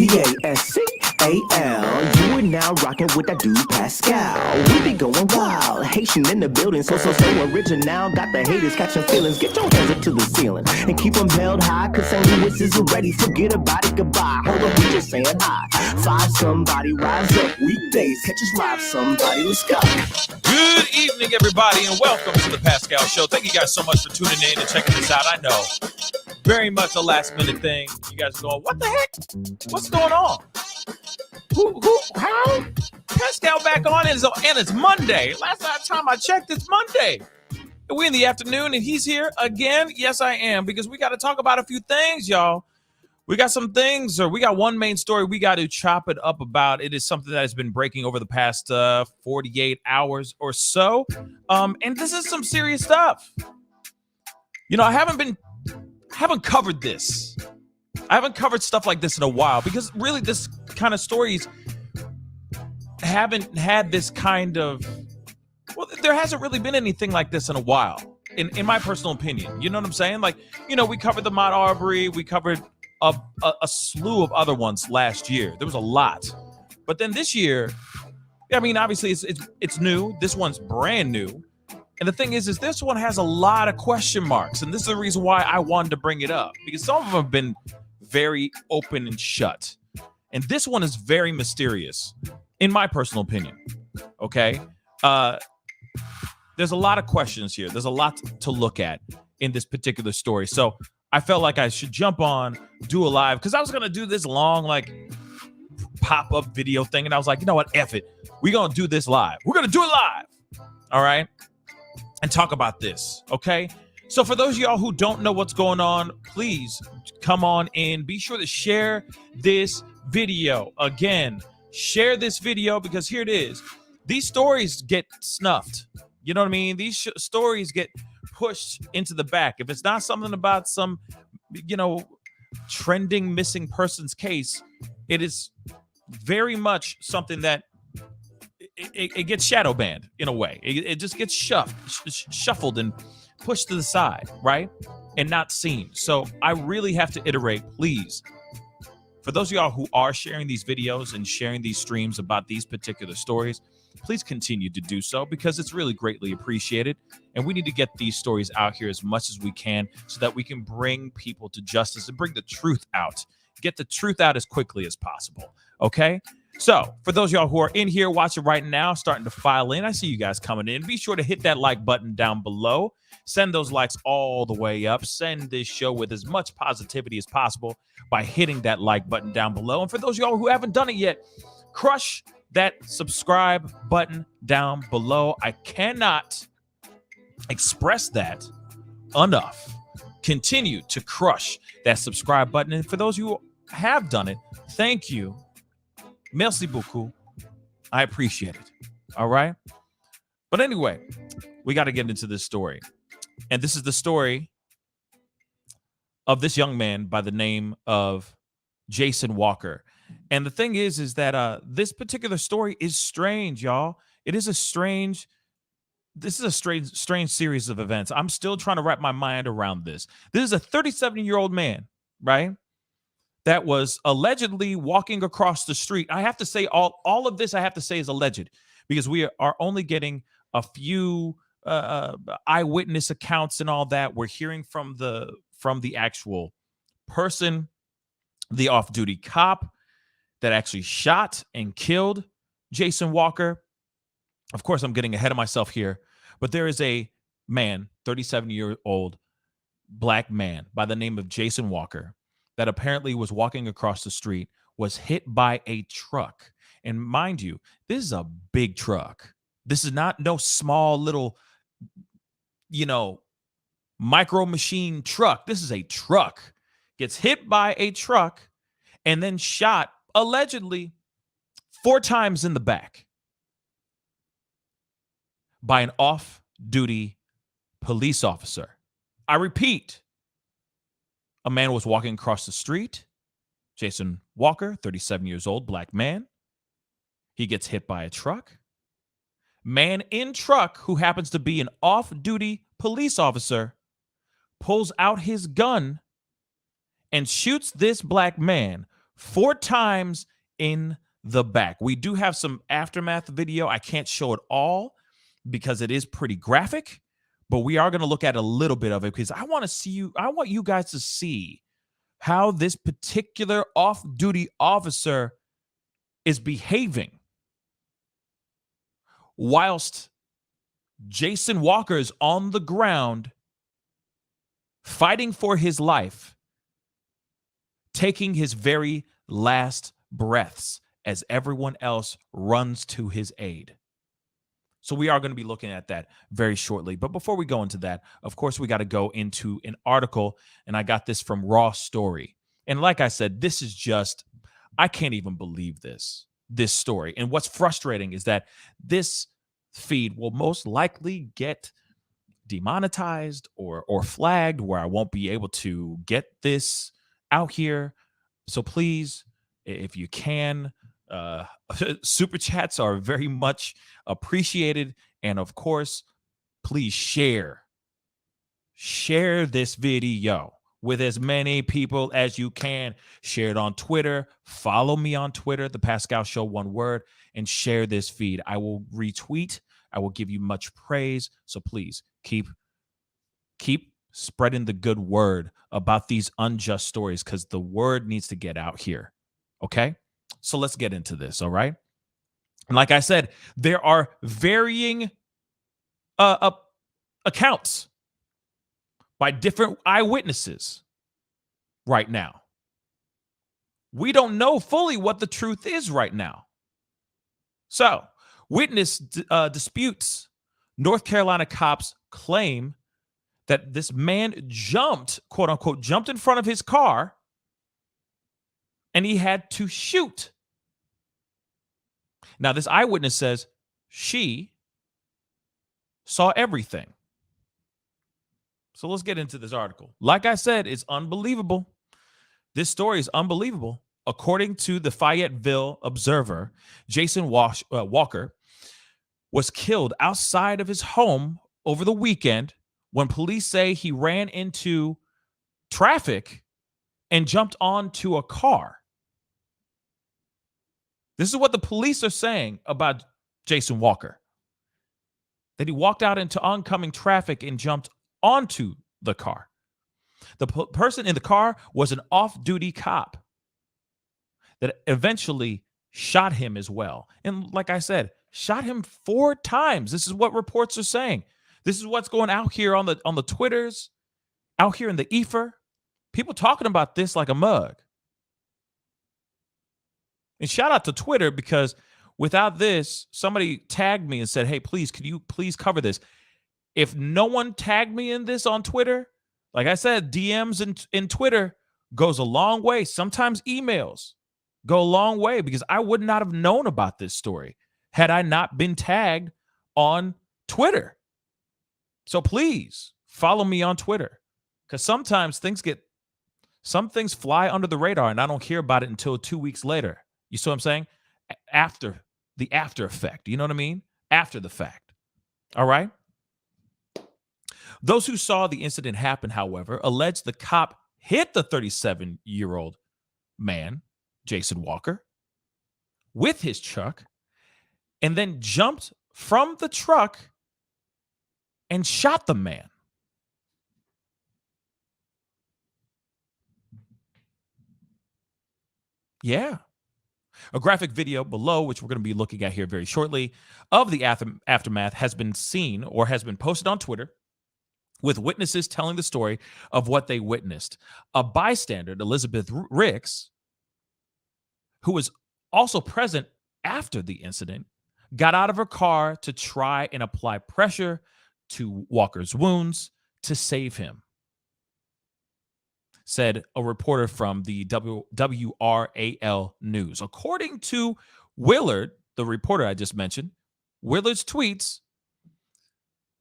Pascal. You are now rocking with that dude Pascal. We be going wild, Haitian in the building, so original. Got the haters catching feelings. Get your hands up to the ceiling and keep them held high, cause St. Louis isn't ready. Forget about it, goodbye. Hold up, we just saying hi. Five somebody, rise up. Weekdays, catch us live, somebody. Let's go. Good evening, everybody, and welcome to the Pascal Show. Thank you guys so much for tuning in and checking this out. I know, very much a last-minute thing. You guys are going, what the heck? What's going on? How? Pascal back on, and it's Monday. Last time I checked, it's Monday. We're in the afternoon, and he's here again. Yes, I am, because we got to talk about a few things, y'all. We got some things, or we got one main story we got to chop it up about. It is something that has been breaking over the past 48 hours or so. And this is some serious stuff. You know, I haven't covered this. I haven't covered stuff like this in a while because really this kind of stories haven't had this kind of, well, there hasn't really been anything like this in a while, in my personal opinion. You know what I'm saying? Like, you know, we covered the Mount Aubrey, we covered a slew of other ones last year. There was a lot. But then this year, I mean, obviously it's new. This one's brand new. And the thing is this one has a lot of question marks. And this is the reason why I wanted to bring it up, because some of them have been very open and shut. And this one is very mysterious, in my personal opinion. Okay? There's a lot of questions here. There's a lot to look at in this particular story. So I felt like I should jump on, do a live, because I was going to do this long, like, pop-up video thing. And I was like, you know what? F it. We're going to do this live. We're going to do it live. All right? And talk about this. Okay? So for those of y'all who don't know what's going on, please come on in. Be sure to share this video. Again, share this video, because here it is. These stories get snuffed. You know what I mean? These stories get pushed into the back. If it's not something about some, you know, trending missing persons case, it is very much something that it gets shadow banned in a way. It just gets shuffled and pushed to the side, right? And not seen. So I really have to iterate, please. For those of y'all who are sharing these videos and sharing these streams about these particular stories, please continue to do so, because it's really greatly appreciated. And we need to get these stories out here as much as we can so that we can bring people to justice and bring the truth out. Get the truth out as quickly as possible. Okay? So for those of y'all who are in here watching right now, starting to file in, I see you guys coming in. Be sure to hit that like button down below. Send those likes all the way up. Send this show with as much positivity as possible by hitting that like button down below. And for those of y'all who haven't done it yet, crush that subscribe button down below. I cannot express that enough. Continue to crush that subscribe button. And for those who have done it, thank you. Merci beaucoup. I appreciate it. All right. But anyway, we got to get into this story. And this is the story of this young man by the name of Jason Walker. And the thing is that this particular story is strange, y'all. This is a strange series of events. I'm still trying to wrap my mind around this. This is a 37-year-old man, right? That was allegedly walking across the street. I have to say all of this I have to say is alleged, because we are only getting a few eyewitness accounts and all that. We're hearing from the actual person, the off-duty cop that actually shot and killed Jason Walker. Of course, I'm getting ahead of myself here, but there is a man, 37-year-old black man by the name of Jason Walker, that apparently was walking across the street, was hit by a truck. And mind you, this is a big truck. This is not no small little, you know, micro machine truck. This is a truck. Gets hit by a truck and then shot allegedly 4 times in the back by an off-duty police officer. I repeat, a man was walking across the street. Jason Walker, 37 years old, black man. He gets hit by a truck. Man in truck, who happens to be an off-duty police officer, pulls out his gun and shoots this black man 4 times in the back. We do have some aftermath video. I can't show it all because it is pretty graphic, but we are going to look at a little bit of it because I want you guys to see how this particular off-duty officer is behaving whilst Jason Walker is on the ground fighting for his life, taking his very last breaths as everyone else runs to his aid. So we are going to be looking at that very shortly. But before we go into that, of course, we got to go into an article, and I got this from Raw Story. And like I said, this is just, I can't even believe this story. And what's frustrating is that this feed will most likely get demonetized or flagged where I won't be able to get this out here. So please, if you can, super chats are very much appreciated. And of course, please share this video with as many people as you can. Share it on Twitter. Follow me on Twitter, The Pascal Show, one word, and share this feed. I will retweet. I will give you much praise. So please keep spreading the good word about these unjust stories because the word needs to get out here. Okay? So let's get into this, all right? And like I said, there are varying accounts by different eyewitnesses right now. We don't know fully what the truth is right now. So, witness disputes. North Carolina cops claim that this man jumped, quote unquote, jumped in front of his car and he had to shoot. Now, this eyewitness says she saw everything. So let's get into this article. Like I said, it's unbelievable. This story is unbelievable. According to the Fayetteville Observer, Jason Walker was killed outside of his home over the weekend when police say he ran into traffic and jumped onto a car. This is what the police are saying about Jason Walker. That he walked out into oncoming traffic and jumped onto the car. The person in the car was an off-duty cop that eventually shot him as well. And like I said, shot him 4 times. This is what reports are saying. This is what's going out here on the Twitters, out here in the ether. People talking about this like a mug. And shout out to Twitter because without this, somebody tagged me and said, hey, please, could you please cover this? If no one tagged me in this on Twitter, like I said, DMs in Twitter goes a long way. Sometimes emails go a long way because I would not have known about this story had I not been tagged on Twitter. So please follow me on Twitter because sometimes some things fly under the radar and I don't hear about it until 2 weeks later. You see what I'm saying? After the after effect. You know what I mean? After the fact. All right? Those who saw the incident happen, however, allege the cop hit the 37-year-old man, Jason Walker, with his truck and then jumped from the truck and shot the man. Yeah. A graphic video below, which we're going to be looking at here very shortly, of the aftermath has been seen or has been posted on Twitter with witnesses telling the story of what they witnessed. A bystander, Elizabeth Ricks, who was also present after the incident, got out of her car to try and apply pressure to Walker's wounds to save him, said a reporter from the WRAL News. According to Willard, the reporter I just mentioned, Willard's tweets,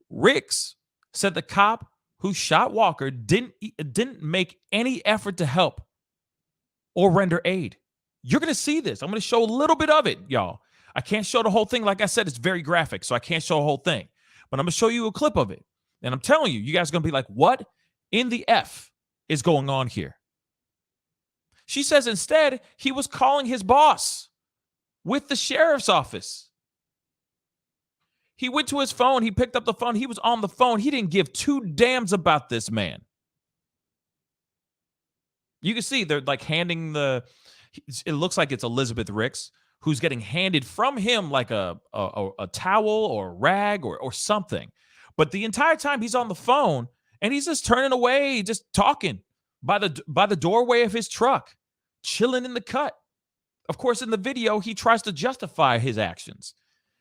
Ricks said the cop who shot Walker didn't make any effort to help or render aid. You're going to see this. I'm going to show a little bit of it, y'all. I can't show the whole thing. Like I said, it's very graphic, so I can't show the whole thing. But I'm going to show you a clip of it. And I'm telling you, you guys are going to be like, what in the F is going on here? She says instead he was calling his boss with the sheriff's office. He went to his phone. He picked up the phone. He was on the phone. He didn't give two damns about this man. You can see they're like handing it looks like it's Elizabeth Ricks who's getting handed from him like a towel or a rag or something. But the entire time he's on the phone and he's just turning away, just talking by the doorway of his truck, chilling in the cut. Of course, in the video, he tries to justify his actions,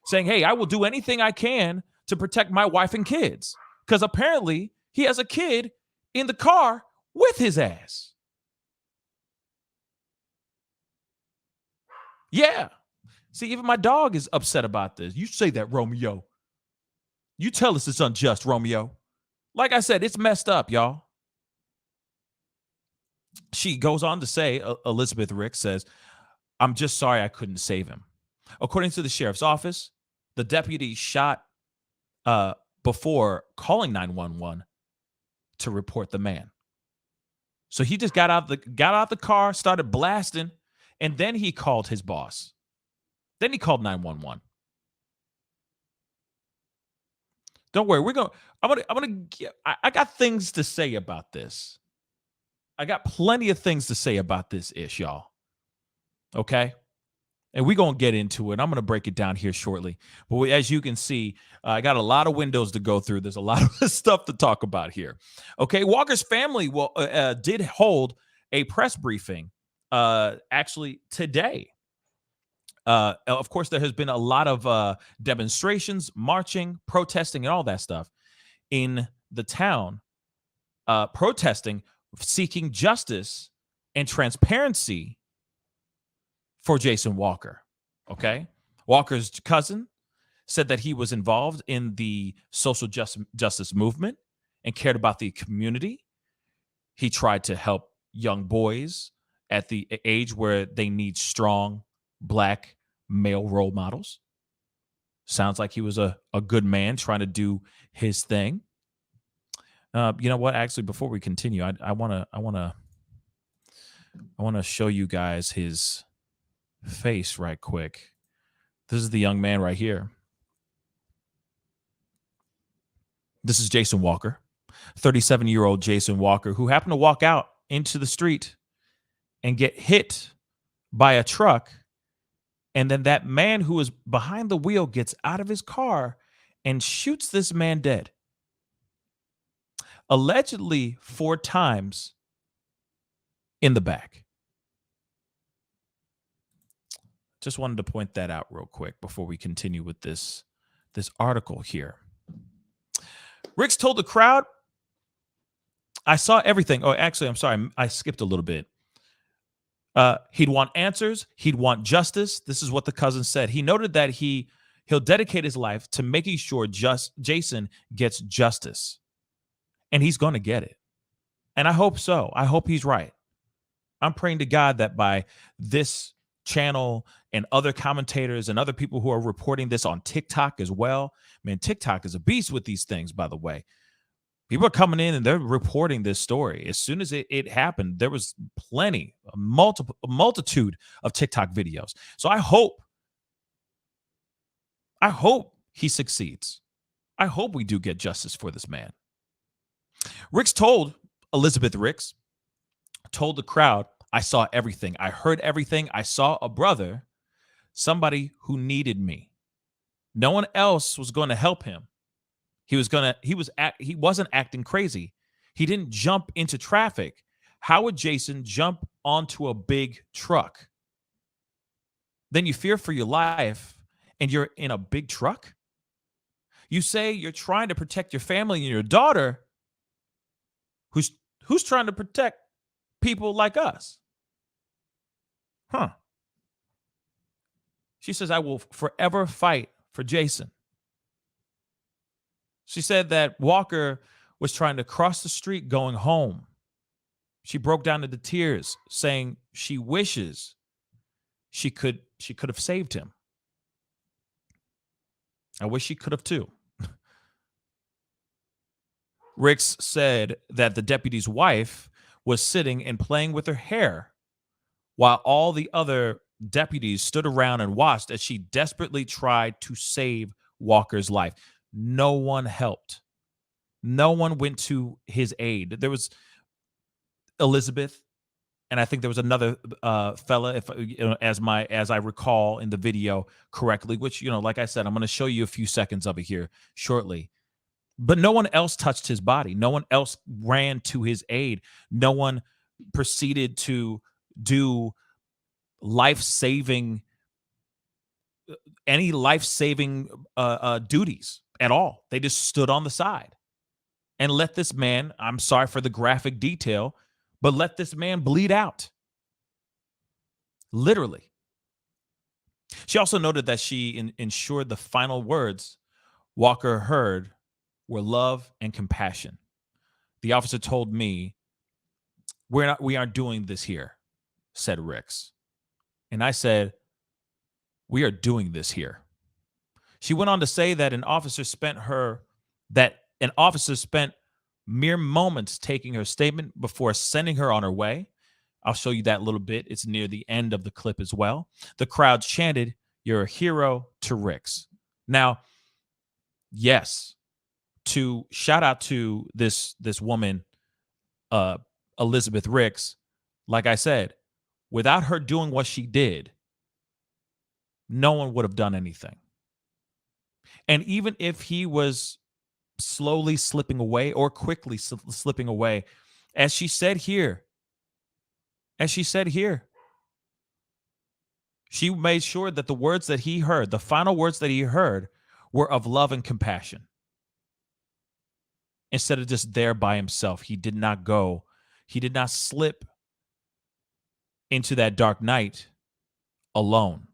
saying, hey, I will do anything I can to protect my wife and kids. Because apparently he has a kid in the car with his ass. Yeah. See, even my dog is upset about this. You say that, Romeo. You tell us it's unjust, Romeo. Like I said, it's messed up, y'all. She goes on to say, Elizabeth Ricks says, I'm just sorry I couldn't save him. According to the sheriff's office, the deputy shot before calling 911 to report the man. So he just got out the car, started blasting, and then he called his boss. Then he called 911. Don't worry, I got things to say about this. I got plenty of things to say about this ish, y'all. Okay? And we're going to get into it. I'm going to break it down here shortly. But as you can see, I got a lot of windows to go through. There's a lot of stuff to talk about here. Okay, Walker's family did hold a press briefing actually today. Of course, there has been a lot of demonstrations, marching, protesting, and all that stuff in the town, protesting, seeking justice and transparency for Jason Walker. Okay. Walker's cousin said that he was involved in the social justice movement and cared about the community. He tried to help young boys at the age where they need strong Black male role models. Sounds like he was a good man trying to do his thing. You know what? Actually, before we continue, I want to show you guys his face right quick. This is the young man right here. This is Jason Walker, 37-year-old Jason Walker, who happened to walk out into the street and get hit by a truck. And then that man who was behind the wheel gets out of his car and shoots this man dead. Allegedly 4 times in the back. Just wanted to point that out real quick before we continue with this article here. Ricks told the crowd, I saw everything. Oh, actually, I'm sorry. I skipped a little bit. He'd want answers. He'd want justice. This is what the cousin said. He noted that he'll dedicate his life to making sure Jason gets justice. And he's going to get it. And I hope so. I hope he's right. I'm praying to God that by this channel and other commentators and other people who are reporting this on TikTok as well. Man, TikTok is a beast with these things, by the way. People are coming in and they're reporting this story. As soon as it happened, there was a multitude of TikTok videos. So I hope he succeeds. I hope we do get justice for this man. Elizabeth Ricks told the crowd, I saw everything. I heard everything. I saw a brother, somebody who needed me. No one else was going to help him. He wasn't acting crazy. He didn't jump into traffic. How would Jason jump onto a big truck? Then you fear for your life and you're in a big truck? You say you're trying to protect your family and your daughter who's trying to protect people like us. Huh. She says, I will forever fight for Jason. She said that Walker was trying to cross the street going home. She broke down into tears, saying she wishes she could have saved him. I wish she could have too. Ricks said that the deputy's wife was sitting and playing with her hair while all the other deputies stood around and watched as she desperately tried to save Walker's life. No one helped. No one went to his aid. There was Elizabeth, and I think there was another fella, if as I recall in the video correctly, which, like I said, I'm going to show you a few seconds of it here shortly. But no one else touched his body. No one else ran to his aid. No one proceeded to do life-saving duties at all. They just stood on the side and let this man, I'm sorry for the graphic detail, but let this man bleed out. Literally. She also noted that she ensured the final words Walker heard were love and compassion. The officer told me, we aren't doing this here, said Ricks. And I said, we are doing this here. She went on to say that an officer spent mere moments taking her statement before sending her on her way. I'll show you that a little bit. It's near the end of the clip as well. The crowd chanted, "You're a hero," to Ricks. Now, yes, to shout out to this woman, Elizabeth Ricks. Like I said, without her doing what she did, no one would have done anything. And even if he was slowly slipping away or quickly slipping away, as she said here, she made sure that the words that he heard, the final words that he heard, were of love and compassion. Instead of just there by himself, he did not slip into that dark night alone.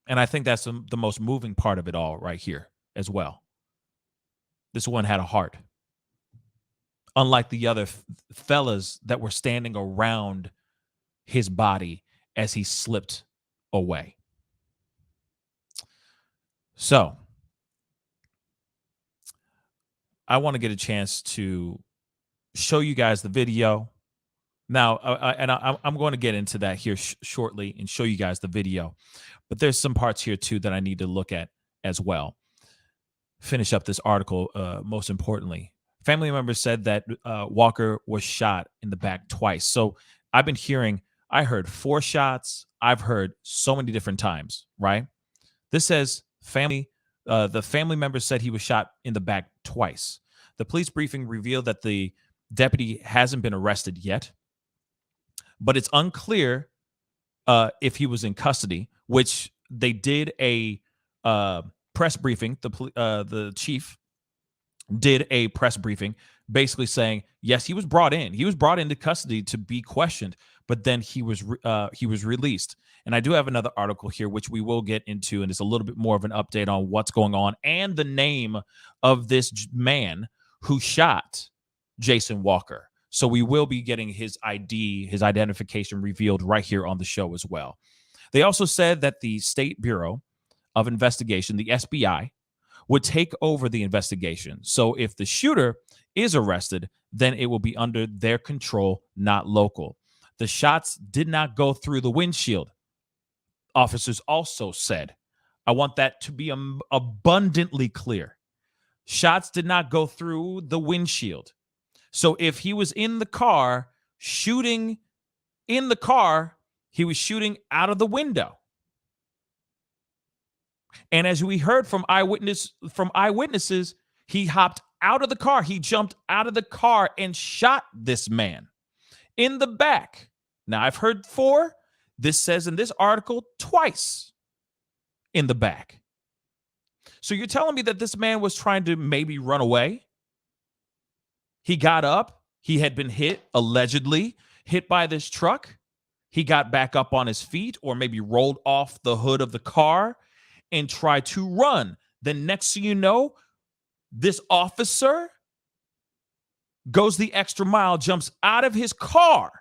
And I think that's the most moving part of it all right here as well. This one had a heart. Unlike the other fellas that were standing around his body as he slipped away. So, I want to get a chance to show you guys the video. Now, I'm going to get into that here shortly and show you guys the video. But there's some parts here, too, that I need to look at as well. Finish up this article, most importantly. Family members said that Walker was shot in the back twice. So I heard 4 shots. I've heard so many different times, right? This says the family members said he was shot in the back twice. The police briefing revealed that the deputy hasn't been arrested yet, but it's unclear if he was in custody, which they did a press briefing. The chief did a press briefing basically saying, yes, he was brought in. He was brought into custody to be questioned, but then he was released. And I do have another article here, which we will get into, and it's a little bit more of an update on what's going on and the name of this man who shot Jason Walker. So we will be getting his ID, his identification revealed right here on the show as well. They also said that the State Bureau of Investigation, the SBI, would take over the investigation. So if the shooter is arrested, then it will be under their control, not local. The shots did not go through the windshield. Officers also said, I want that to be abundantly clear. Shots did not go through the windshield. So if he was in the car, shooting in the car, he was shooting out of the window. And as we heard from eyewitnesses, he hopped out of the car. He jumped out of the car and shot this man in the back. Now, I've heard 4. This says in this article twice in the back. So you're telling me that this man was trying to maybe run away? He got up. He had been allegedly hit by this truck. He got back up on his feet or maybe rolled off the hood of the car and tried to run. Then next thing you know, this officer goes the extra mile, jumps out of his car,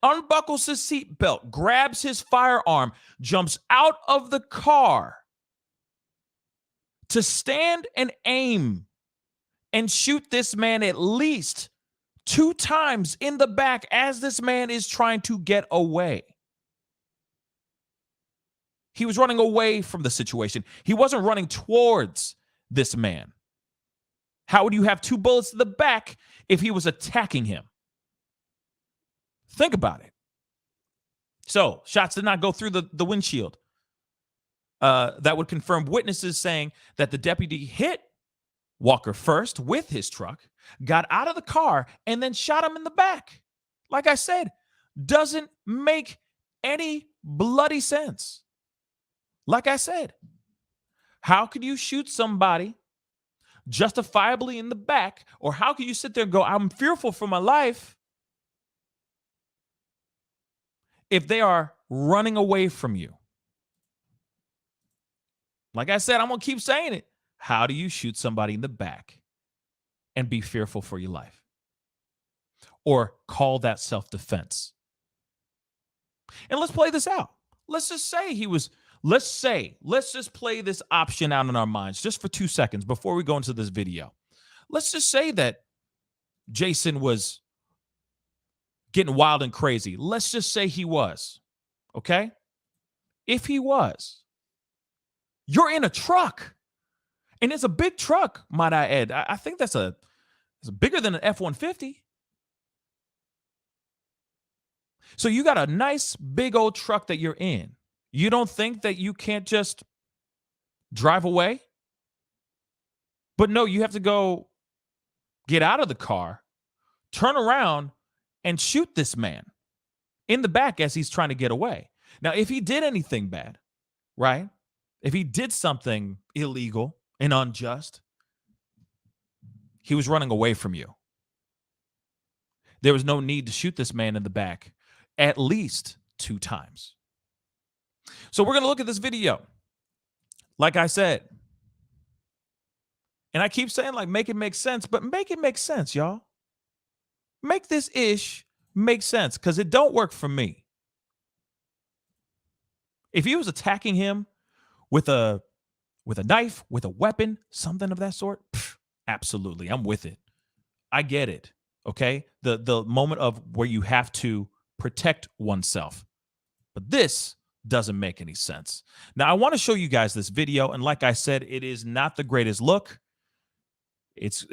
unbuckles his seatbelt, grabs his firearm, jumps out of the car to stand and aim and shoot this man at least 2 times in the back as this man is trying to get away. He was running away from the situation. He wasn't running towards this man. How would you have 2 bullets to the back if he was attacking him? Think about it. So, shots did not go through the windshield. That would confirm witnesses saying that the deputy hit Walker first with his truck, got out of the car, and then shot him in the back. Like I said, doesn't make any bloody sense. Like I said, how could you shoot somebody justifiably in the back, or how could you sit there and go, I'm fearful for my life, if they are running away from you? Like I said, I'm going to keep saying it. How do you shoot somebody in the back and be fearful for your life? Or call that self-defense? And let's play this out. Let's just say let's just play this option out in our minds just for 2 seconds before we go into this video. Let's just say that Jason was getting wild and crazy. Let's just say he was, okay? If he was, you're in a truck, and it's a big truck, might I add. I think it's bigger than an F-150. So you got a nice big old truck that you're in. You don't think that you can't just drive away? But no, you have to go get out of the car, turn around, and shoot this man in the back as he's trying to get away. Now, if he did anything bad, right? If he did something illegal and unjust, he was running away from you. There was no need to shoot this man in the back at least 2 times. So we're going to look at this video. Like I said, and I keep saying, like, make it make sense, but make it make sense, y'all. Make this ish make sense, because it don't work for me. If he was attacking him with a knife, with a weapon, something of that sort, absolutely, I'm with it. I get it, okay? The moment of where you have to protect oneself. But this doesn't make any sense. Now, I want to show you guys this video, and like I said, it is not the greatest look. It's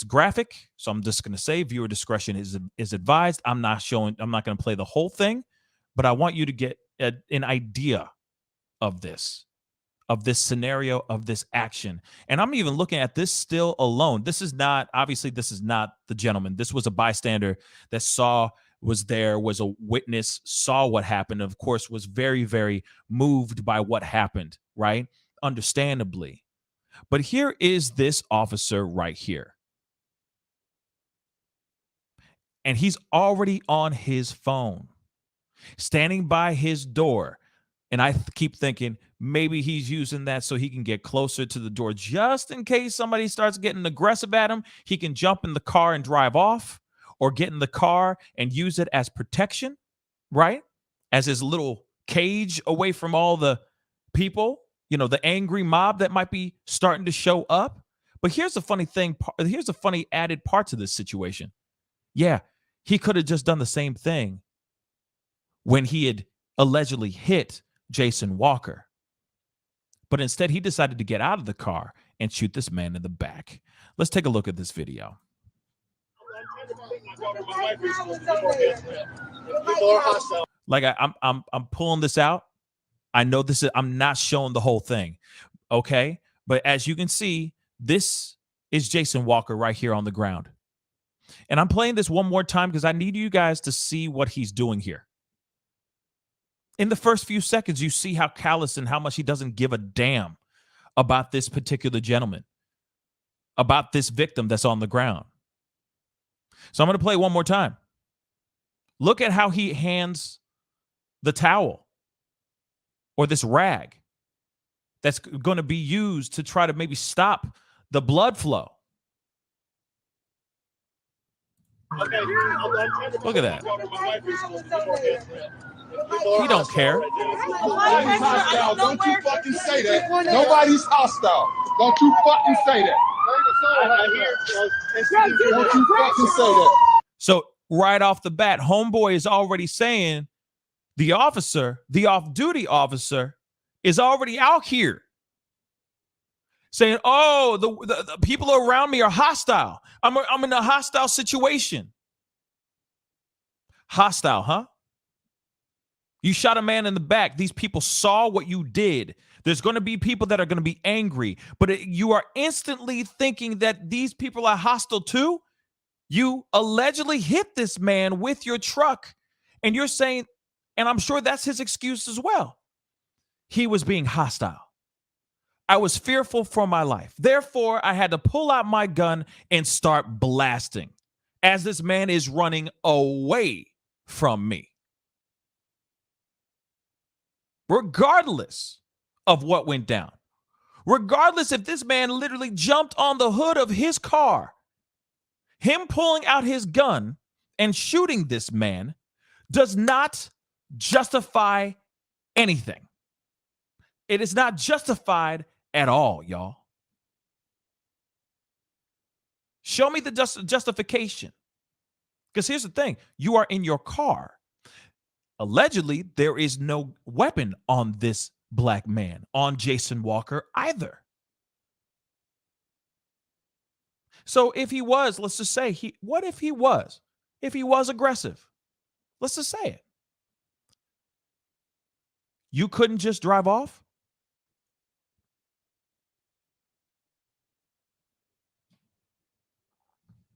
graphic, so I'm just going to say viewer discretion is advised. I'm not going to play the whole thing, but I want you to get an idea of this scenario, of this action. And I'm even looking at this still alone. This is not the gentleman. This was a bystander that was a witness, saw what happened, of course, was very, very moved by what happened, right? Understandably. But here is this officer right here. And he's already on his phone, standing by his door. And I keep thinking maybe he's using that so he can get closer to the door just in case somebody starts getting aggressive at him. He can jump in the car and drive off, or get in the car and use it as protection, right? As his little cage away from all the people, the angry mob that might be starting to show up. But here's the funny thing. Here's the funny added part to this situation. Yeah, he could have just done the same thing when he had allegedly hit Jason Walker. But instead, he decided to get out of the car and shoot this man in the back. Let's take a look at this video. Like I'm pulling this out. I know I'm not showing the whole thing, okay? But as you can see, this is Jason Walker right here on the ground. And I'm playing this one more time because I need you guys to see what he's doing here. In the first few seconds, you see how callous and how much he doesn't give a damn about this particular gentleman, about this victim that's on the ground. So I'm going to play one more time. Look at how he hands the towel or this rag that's going to be used to try to maybe stop the blood flow. Okay. Look at that. He don't care. Nobody's hostile. Don't you fucking say that. Nobody's hostile. Don't you fucking say that. So right off the bat, homeboy is already saying the officer, the off-duty officer, is already out here saying, "Oh, the people around me are hostile. I'm in a hostile situation." Hostile, huh? You shot a man in the back. These people saw what you did. There's going to be people that are going to be angry, but you are instantly thinking that these people are hostile too. You allegedly hit this man with your truck, and you're saying, and I'm sure that's his excuse as well. He was being hostile. I was fearful for my life. Therefore, I had to pull out my gun and start blasting as this man is running away from me. Regardless of what went down, regardless if this man literally jumped on the hood of his car, him pulling out his gun and shooting this man does not justify anything. It is not justified at all, y'all. Show me the justification. Because here's the thing. You are in your car. Allegedly, there is no weapon on this black man, on Jason Walker either. So if he was, let's just say, what if he was? If he was aggressive, let's just say it. You couldn't just drive off?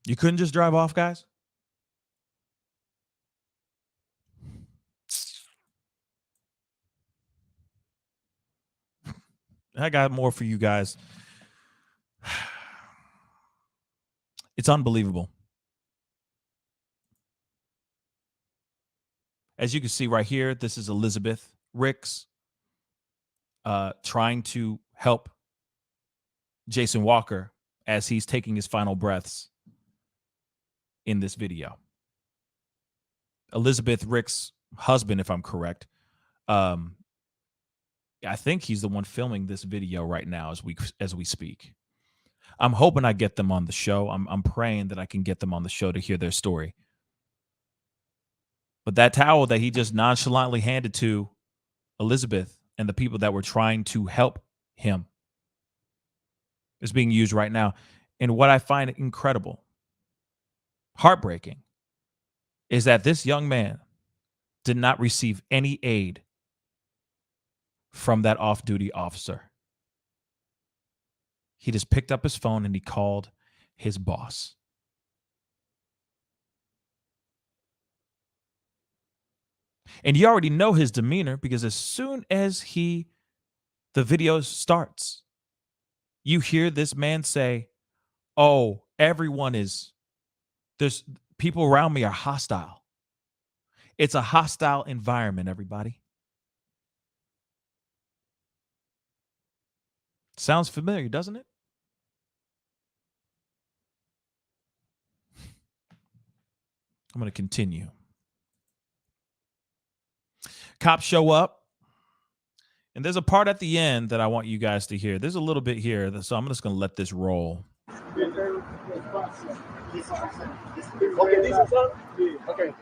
You couldn't just drive off, guys? I got more for you guys. It's unbelievable. As you can see right here, this is Elizabeth Ricks trying to help Jason Walker as he's taking his final breaths in this video. Elizabeth Ricks' husband, if I'm correct, I think he's the one filming this video right now as we speak. I'm hoping I get them on the show. I'm praying that I can get them on the show to hear their story. But that towel that he just nonchalantly handed to Elizabeth and the people that were trying to help him is being used right now. And what I find incredible, heartbreaking, is that this young man did not receive any aid from that off-duty officer. He just picked up his phone and he called his boss. And you already know his demeanor because as soon as the video starts, you hear this man say, "Oh, there's people around me are hostile." It's a hostile environment, everybody. Sounds familiar, doesn't it? I'm going to continue. Cops show up, and there's a part at the end that I want you guys to hear. There's a little bit here, so I'm just going to let this roll. Okay, these are some? Okay.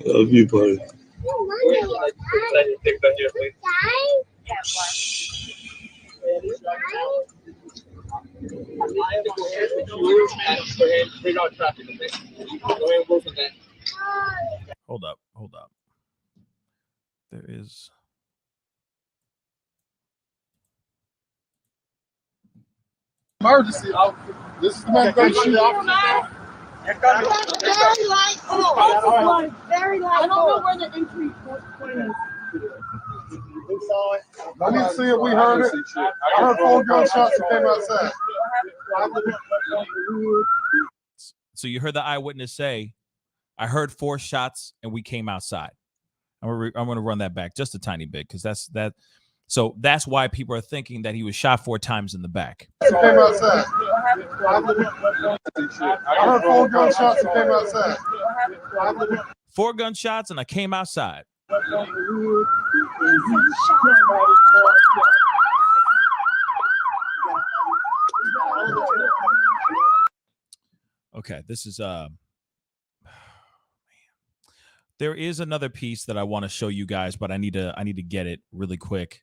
Love you, buddy. Hold up. There is... Emergency. This is the man going to shoot off. Very light. I don't know where the entry point is. I need to see it. We heard it. I heard 4 gunshots that came outside. So you heard the eyewitness say, "I heard 4 shots and we came outside." I'm going to run that back just a tiny bit because that So that's why people are thinking that he was shot 4 times in the back. Came outside. I heard 4 gunshots and came outside. 4 gunshots and I came outside. Okay, this is there is another piece that I want to show you guys, but I need to get it really quick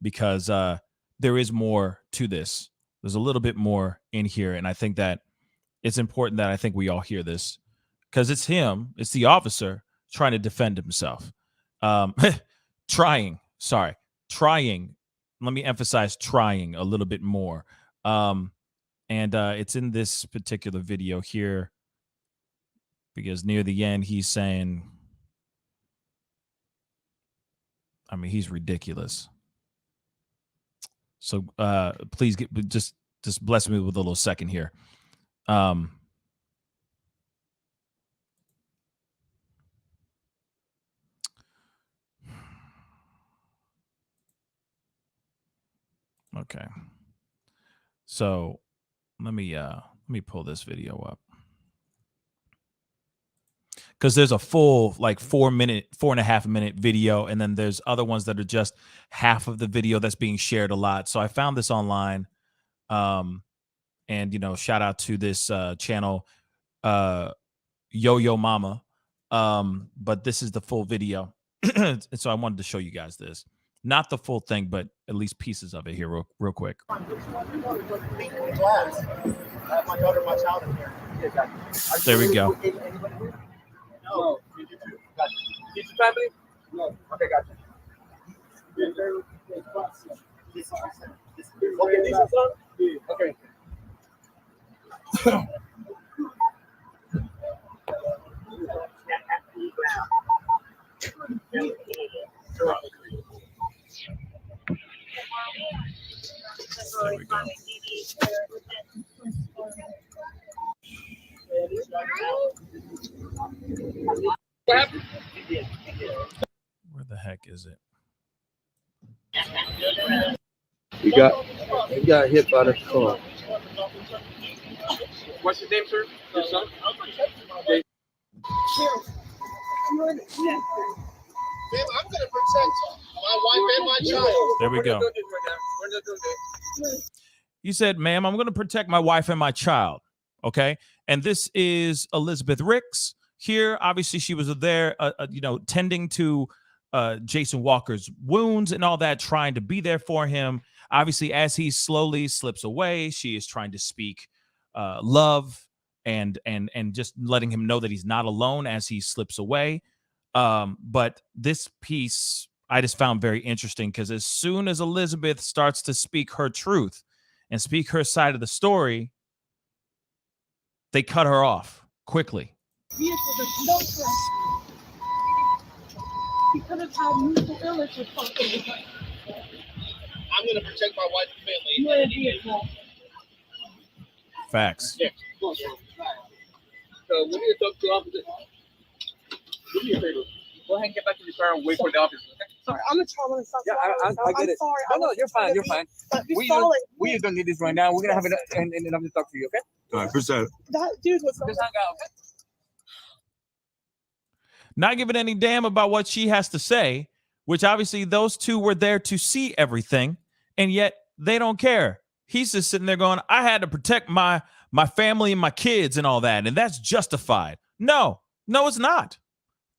because there is more to this. There's a little bit more in here, and I think that it's important that I think we all hear this because it's him, it's the officer trying to defend himself. Trying. Let me emphasize trying a little bit more. And it's in this particular video here because near the end he's saying, I mean, he's ridiculous. So please just bless me with a little second here. Okay. So let me pull this video up. Because there's a full like 4.5 minute video, and then there's other ones that are just half of the video that's being shared a lot. So I found this online, and shout out to this channel, Yo Mama. But this is the full video, and so I wanted to show you guys this, not the full thing, but at least pieces of it here, real quick. My daughter, my child in here. There we go. No. Did you too? Gotcha. Did your family? No. Okay, gotcha. Okay, these are some? Yeah. Okay. There we go. What happened? Where the heck is it? He got hit by the car. What's his name, sir? Your son? Ma'am, I'm gonna protect my wife and my child. There we go. You said, ma'am, I'm going to protect my wife and my child. Okay. And this is Elizabeth Ricks here. Obviously, she was there, tending to Jason Walker's wounds and all that, trying to be there for him. Obviously, as he slowly slips away, she is trying to speak love and just letting him know that he's not alone as he slips away. But this piece I just found very interesting because as soon as Elizabeth starts to speak her truth and speak her side of the story, they cut her off quickly. He could have had mental illness or something. I'm gonna protect my wife and family. You ain't vehicle. Facts. Yeah. So we need to talk to the officer. Do me a favor. Go ahead and get back to the car and wait for the officer. Okay? Sorry, I'm gonna try to stop. Yeah, I get it. Sorry. No, you're fine. You're fine. We just don't need this right now. We're gonna have it and I'm gonna talk to you. Okay? All right, appreciate it. That dude was so Just hang out. Okay? Not giving any damn about what she has to say, which obviously those two were there to see everything, and yet they don't care. He's just sitting there going, I had to protect my family and my kids and all that, and that's justified. No, it's not.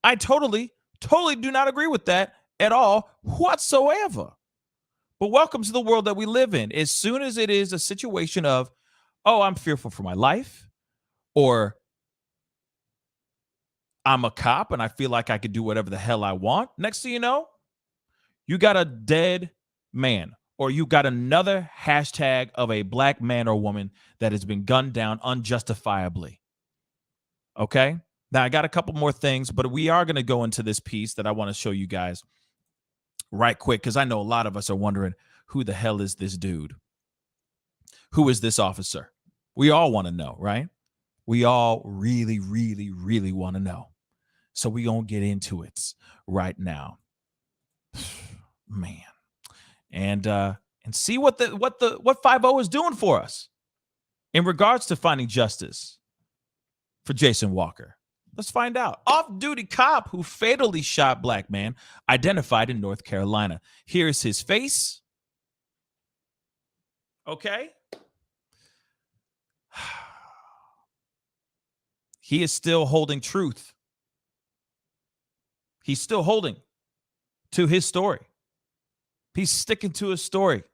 I totally do not agree with that at all whatsoever. But welcome to the world that we live in. As soon as it is a situation of, oh, I'm fearful for my life, or I'm a cop and I feel like I could do whatever the hell I want. Next thing you know, you got a dead man, or you got another hashtag of a black man or woman that has been gunned down unjustifiably. Okay? Now, I got a couple more things, but we are going to go into this piece that I want to show you guys right quick, because I know a lot of us are wondering, who the hell is this dude? Who is this officer? We all want to know, right? We all really, really, really want to know. So we're going to get into it right now. Man, and see what 5-0 is doing for us in regards to finding justice for Jason Walker. Let's find out. Off-duty cop who fatally shot black man identified in North Carolina. Here's his face. Okay. He is still holding truth. He's still holding to his story. He's sticking to his story,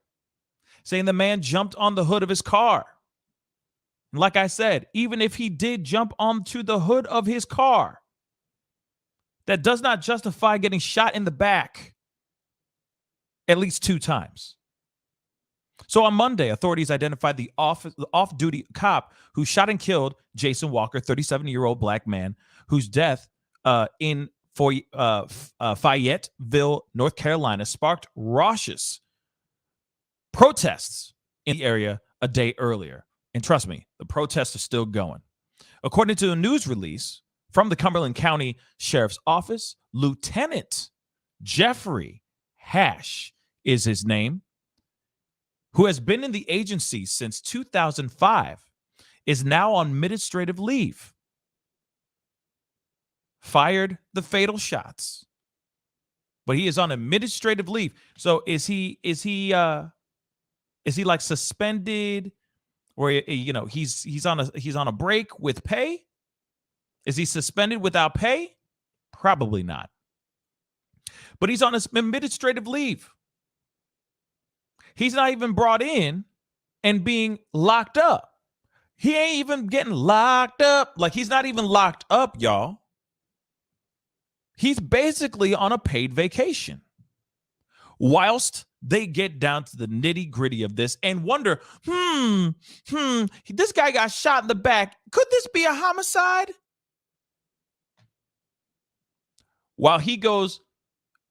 saying the man jumped on the hood of his car. And like I said, even if he did jump onto the hood of his car, that does not justify getting shot in the back at least 2 times. So on Monday, authorities identified the off-duty cop who shot and killed Jason Walker, 37-year-old black man, whose death in Fayetteville, North Carolina, sparked raucous protests in the area a day earlier. And trust me, the protests are still going. According to a news release from the Cumberland County Sheriff's Office, Lieutenant Jeffrey Hash is his name, who has been in the agency since 2005, is now on administrative leave. Fired the fatal shots, but he is on administrative leave. So is he like suspended, or he's on a break with pay? Is he suspended without pay? Probably not. But he's on administrative leave. He's not even brought in and being locked up. He ain't even getting locked up. Like, he's not even locked up, y'all. He's basically on a paid vacation whilst they get down to the nitty gritty of this and wonder, this guy got shot in the back. Could this be a homicide? While he goes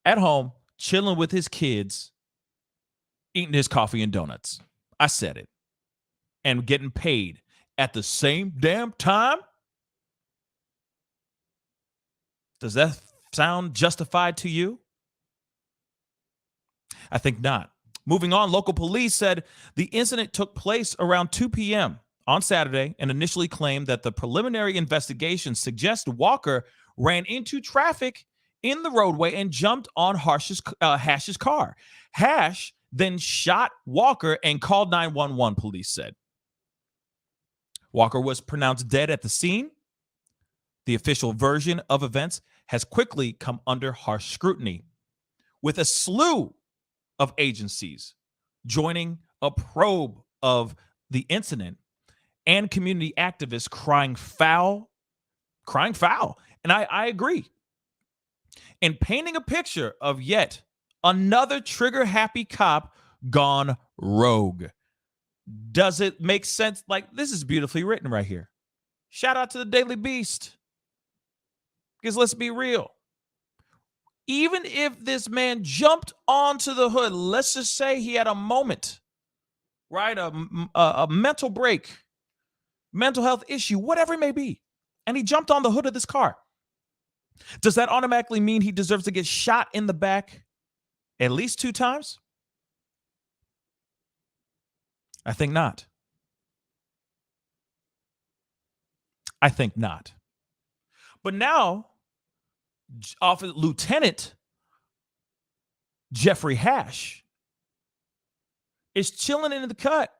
at home, chilling with his kids, eating his coffee and donuts. I said it. And getting paid at the same damn time? Does that sound justified to you? I think not. Moving on, local police said the incident took place around 2 p.m. on Saturday and initially claimed that the preliminary investigation suggests Walker ran into traffic in the roadway and jumped on Hash's car. Hash then shot Walker and called 911, police said. Walker was pronounced dead at the scene. The official version of events has quickly come under harsh scrutiny, with a slew of agencies joining a probe of the incident and community activists crying foul. And I agree. And painting a picture of yet another trigger-happy cop gone rogue. Does it make sense? Like, this is beautifully written right here. Shout out to the Daily Beast. Because let's be real. Even if this man jumped onto the hood, let's just say he had a moment, right? A mental break, mental health issue, whatever it may be, and he jumped on the hood of this car. Does that automatically mean he deserves to get shot in the back at least 2 times? I think not. I think not. But now, Lieutenant Jeffrey Hash is chilling in the cut,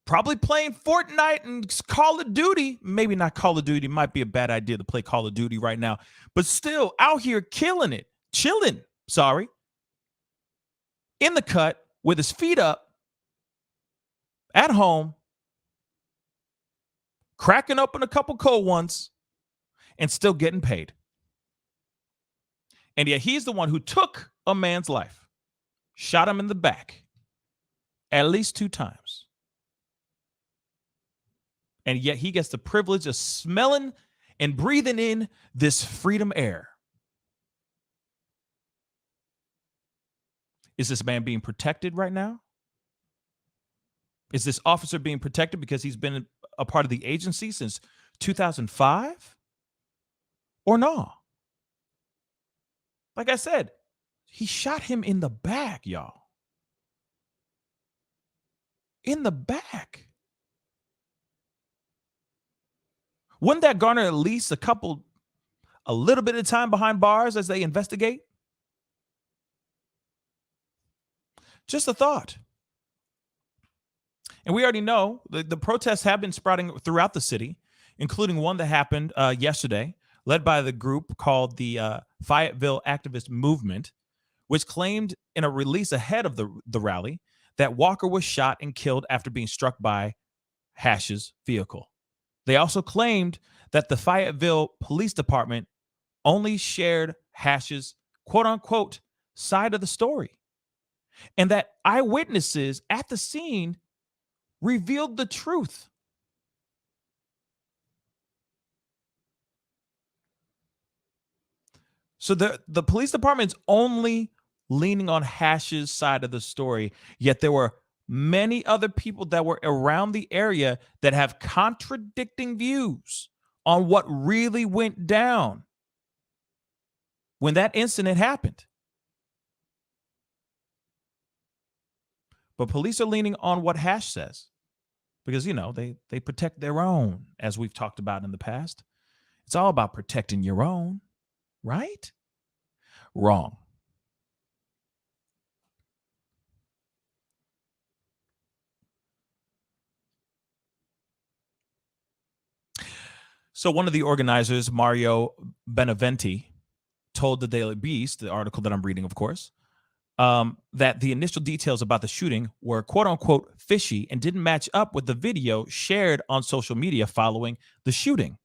probably playing Fortnite and Call of Duty. Maybe not Call of Duty. Might be a bad idea to play Call of Duty right now, but still out here killing it, chilling, in the cut with his feet up, at home, cracking open a couple cold ones, and still getting paid. And yet he's the one who took a man's life, shot him in the back at least 2 times. And yet he gets the privilege of smelling and breathing in this freedom air. Is this man being protected right now? Is this officer being protected because he's been a part of the agency since 2005? Or no? Like I said, he shot him in the back, y'all. in the back. Wouldn't that garner at least a little bit of time behind bars as they investigate? Just a thought. And we already know the protests have been sprouting throughout the city, including one that happened yesterday, led by the group called the Fayetteville Activist Movement, which claimed in a release ahead of the rally that Walker was shot and killed after being struck by Hash's vehicle. They also claimed that the Fayetteville Police Department only shared Hash's quote-unquote side of the story, and that eyewitnesses at the scene revealed the truth. So the police department's only leaning on Hash's side of the story, yet there were many other people that were around the area that have contradicting views on what really went down when that incident happened. But police are leaning on what Hash says because, you know, they protect their own, as we've talked about in the past. It's all about protecting your own, right? Wrong. So one of the organizers, Mario Beneventi, told the Daily Beast, the article that I'm reading, of course, that the initial details about the shooting were quote unquote fishy and didn't match up with the video shared on social media following the shooting.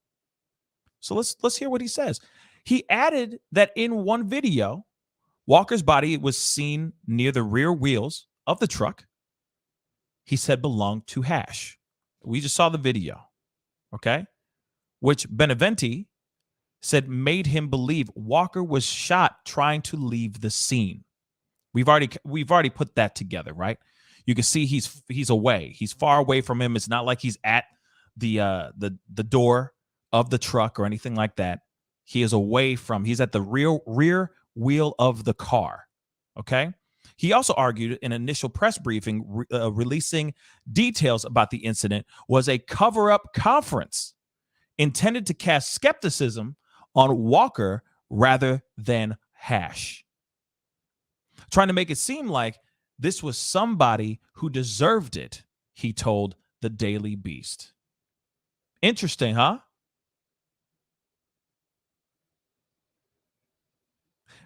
So let's hear what he says. He added that in one video, Walker's body was seen near the rear wheels of the truck he said belonged to Hash. We just saw the video, okay? Which Beneventi said made him believe Walker was shot trying to leave the scene. We've already put that together, right? You can see he's away. He's far away from him. It's not like he's at the door of the truck or anything like that. He is away from. He's at the rear wheel of the car. Okay. He also argued in an initial press briefing releasing details about the incident was a cover-up conference intended to cast skepticism on Walker rather than Hash, trying to make it seem like this was somebody who deserved it, he told the Daily Beast. Interesting, huh?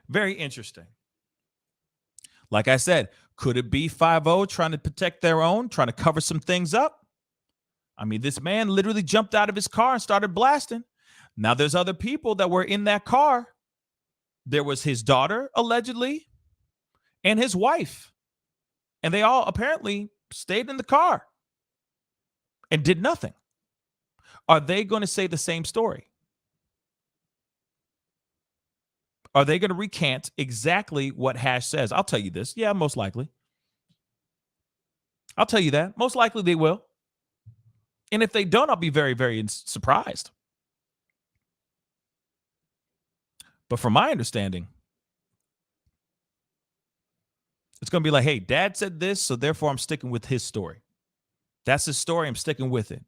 Very interesting. Like I said, could it be 5-0 trying to protect their own, trying to cover some things up? I mean, this man literally jumped out of his car and started blasting. Now there's other people that were in that car. There was his daughter, allegedly, and his wife. And they all apparently stayed in the car and did nothing. Are they going to say the same story? Are they going to recant exactly what Hash says? I'll tell you this. Yeah, most likely. I'll tell you that. Most likely they will. And if they don't, I'll be very, very surprised. But from my understanding, it's going to be like, hey, Dad said this, so therefore I'm sticking with his story. That's his story. I'm sticking with it.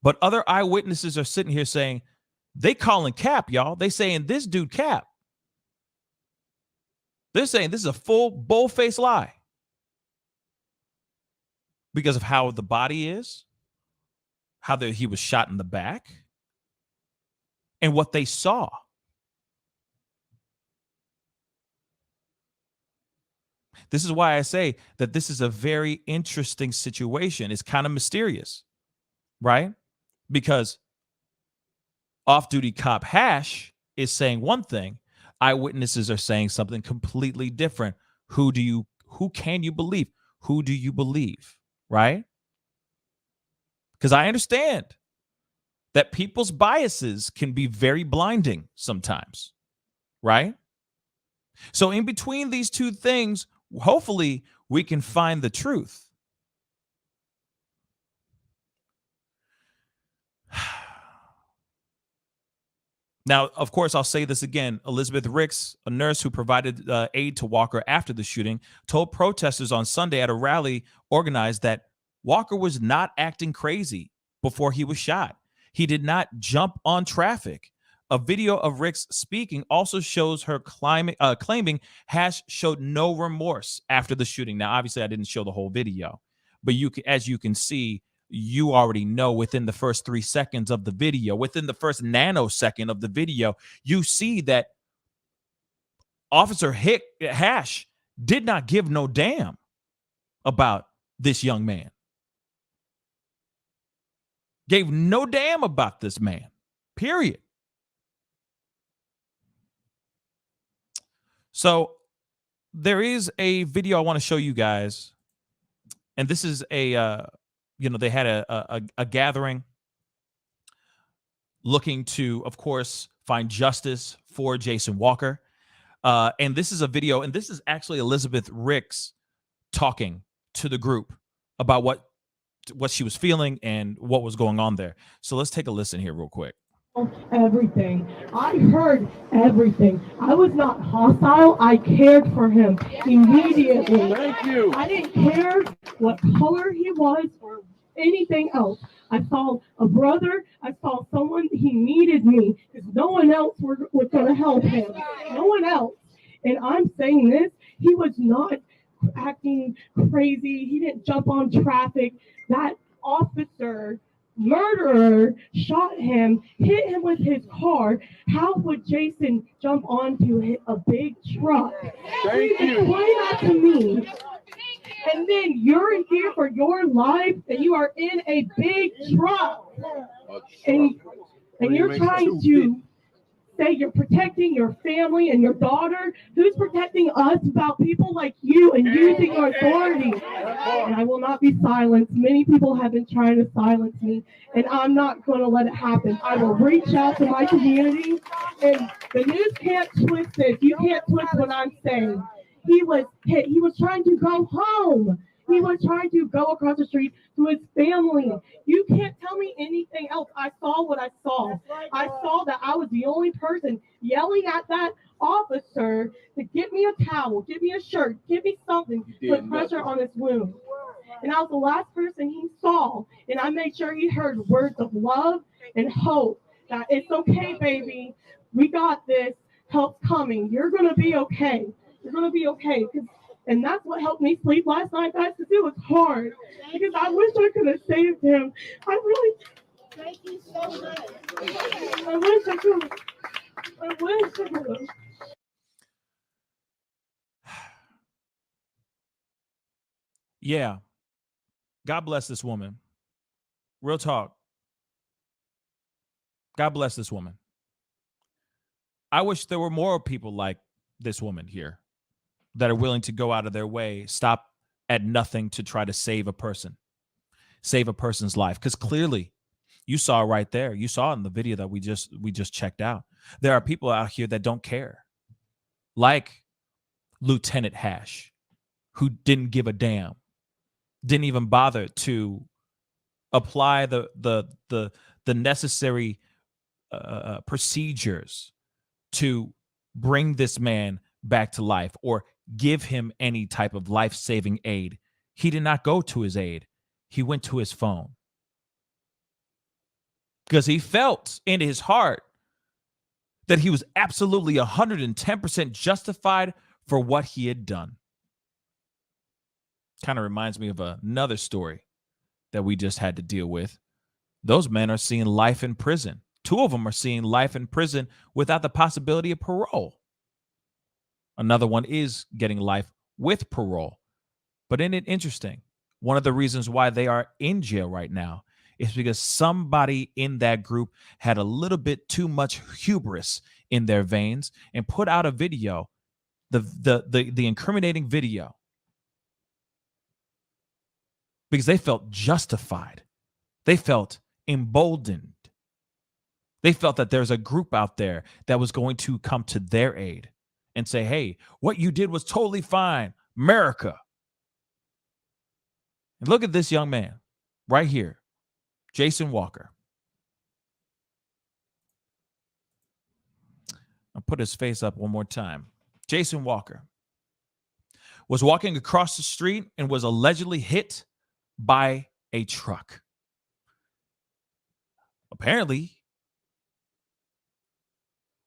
But other eyewitnesses are sitting here saying, they calling Cap, y'all. They saying this dude Cap. They're saying this is a full bull-faced lie because of how the body is, how he was shot in the back, and what they saw. This is why I say that this is a very interesting situation. It's kind of mysterious, right? Because off-duty cop Hash is saying one thing, eyewitnesses are saying something completely different. Who can you believe? Who do you believe, right? Because I understand that people's biases can be very blinding sometimes, right? So in between these two things, hopefully we can find the truth. Now, of course, I'll say this again. Elizabeth Ricks, a nurse who provided aid to Walker after the shooting, told protesters on Sunday at a rally organized that Walker was not acting crazy before he was shot. He did not jump on traffic. A video of Ricks speaking also shows her claiming Hash showed no remorse after the shooting. Now, obviously, I didn't show the whole video, but as you can see, you already know within the first 3 seconds of the video, within the first nanosecond of the video, you see that Officer Hash did not give no damn about this young man. Gave no damn about this man, period. So there is a video I want to show you guys. And this is they had a gathering looking to, of course, find justice for Jason Walker. And this is a video, and this is actually Elizabeth Ricks talking to the group about what she was feeling and what was going on there. So let's take a listen here real quick. Everything. I heard everything. I was not hostile. I cared for him immediately. Thank you. I didn't care what color he was or anything else. I saw a brother. I saw someone. He needed me because no one else was going to help him. No one else. And I'm saying this. He was not acting crazy. He didn't jump on traffic. That officer, murderer, shot him, hit him with his car. How would Jason jump onto a big truck? Thank you. Explain that to me. And then you're here for your life, and you are in a big truck, and you're trying to say you're protecting your family and your daughter. Who's protecting us about people like you and using your authority? And I will not be silenced. Many people have been trying to silence me, and I'm not going to let it happen. I will reach out to my community, and the news can't twist this. You can't twist what I'm saying. He was hit. He was trying to go home. He was trying to go across the street to his family. You can't tell me anything else. I saw what I saw. I saw that I was the only person yelling at that officer to get me a towel, get me a shirt, give me something to put pressure on his wound. And I was the last person he saw. And I made sure he heard words of love and hope that it's okay, baby. We got this. Help's coming. You're going to be okay. You're going to be okay. And that's what helped me sleep last night, guys, because it was hard. Because I wish I could have saved him. I really. Thank you so much. I wish I could. I wish I could have. Yeah. God bless this woman. Real talk. God bless this woman. I wish there were more people like this woman here that are willing to go out of their way, stop at nothing to try to save a person, save a person's life. Because clearly, you saw right there, you saw in the video that we just checked out, there are people out here that don't care, like Lieutenant Hash, who didn't give a damn, didn't even bother to apply the necessary procedures to bring this man back to life or give him any type of life-saving aid. He did not go to his aid. He went to his phone because he felt in his heart that he was absolutely 110% justified for what he had done. Kind of reminds me of another story that we just had to deal with. Those men are seeing life in prison. 2 of them are seeing life in prison without the possibility of parole. Another one is getting life with parole. But isn't it interesting? One of the reasons why they are in jail right now is because somebody in that group had a little bit too much hubris in their veins and put out a video, the incriminating video, because they felt justified. They felt emboldened. They felt that there's a group out there that was going to come to their aid and say, hey, what you did was totally fine, America. And look at this young man right here, Jason Walker. I'll put his face up one more time. Jason Walker was walking across the street and was allegedly hit by a truck. Apparently,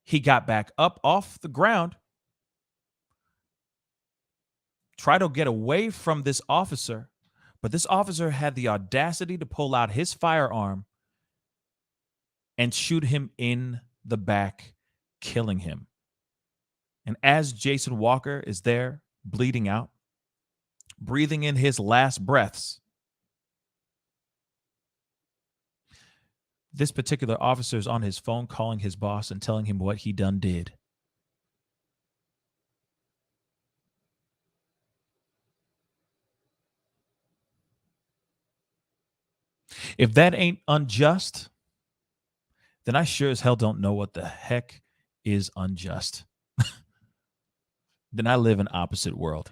he got back up off the ground, tried to get away from this officer, but this officer had the audacity to pull out his firearm and shoot him in the back, killing him. And as Jason Walker is there bleeding out, breathing in his last breaths, this particular officer is on his phone calling his boss and telling him what he done did. If that ain't unjust, then I sure as hell don't know what the heck is unjust. Then I live in opposite world.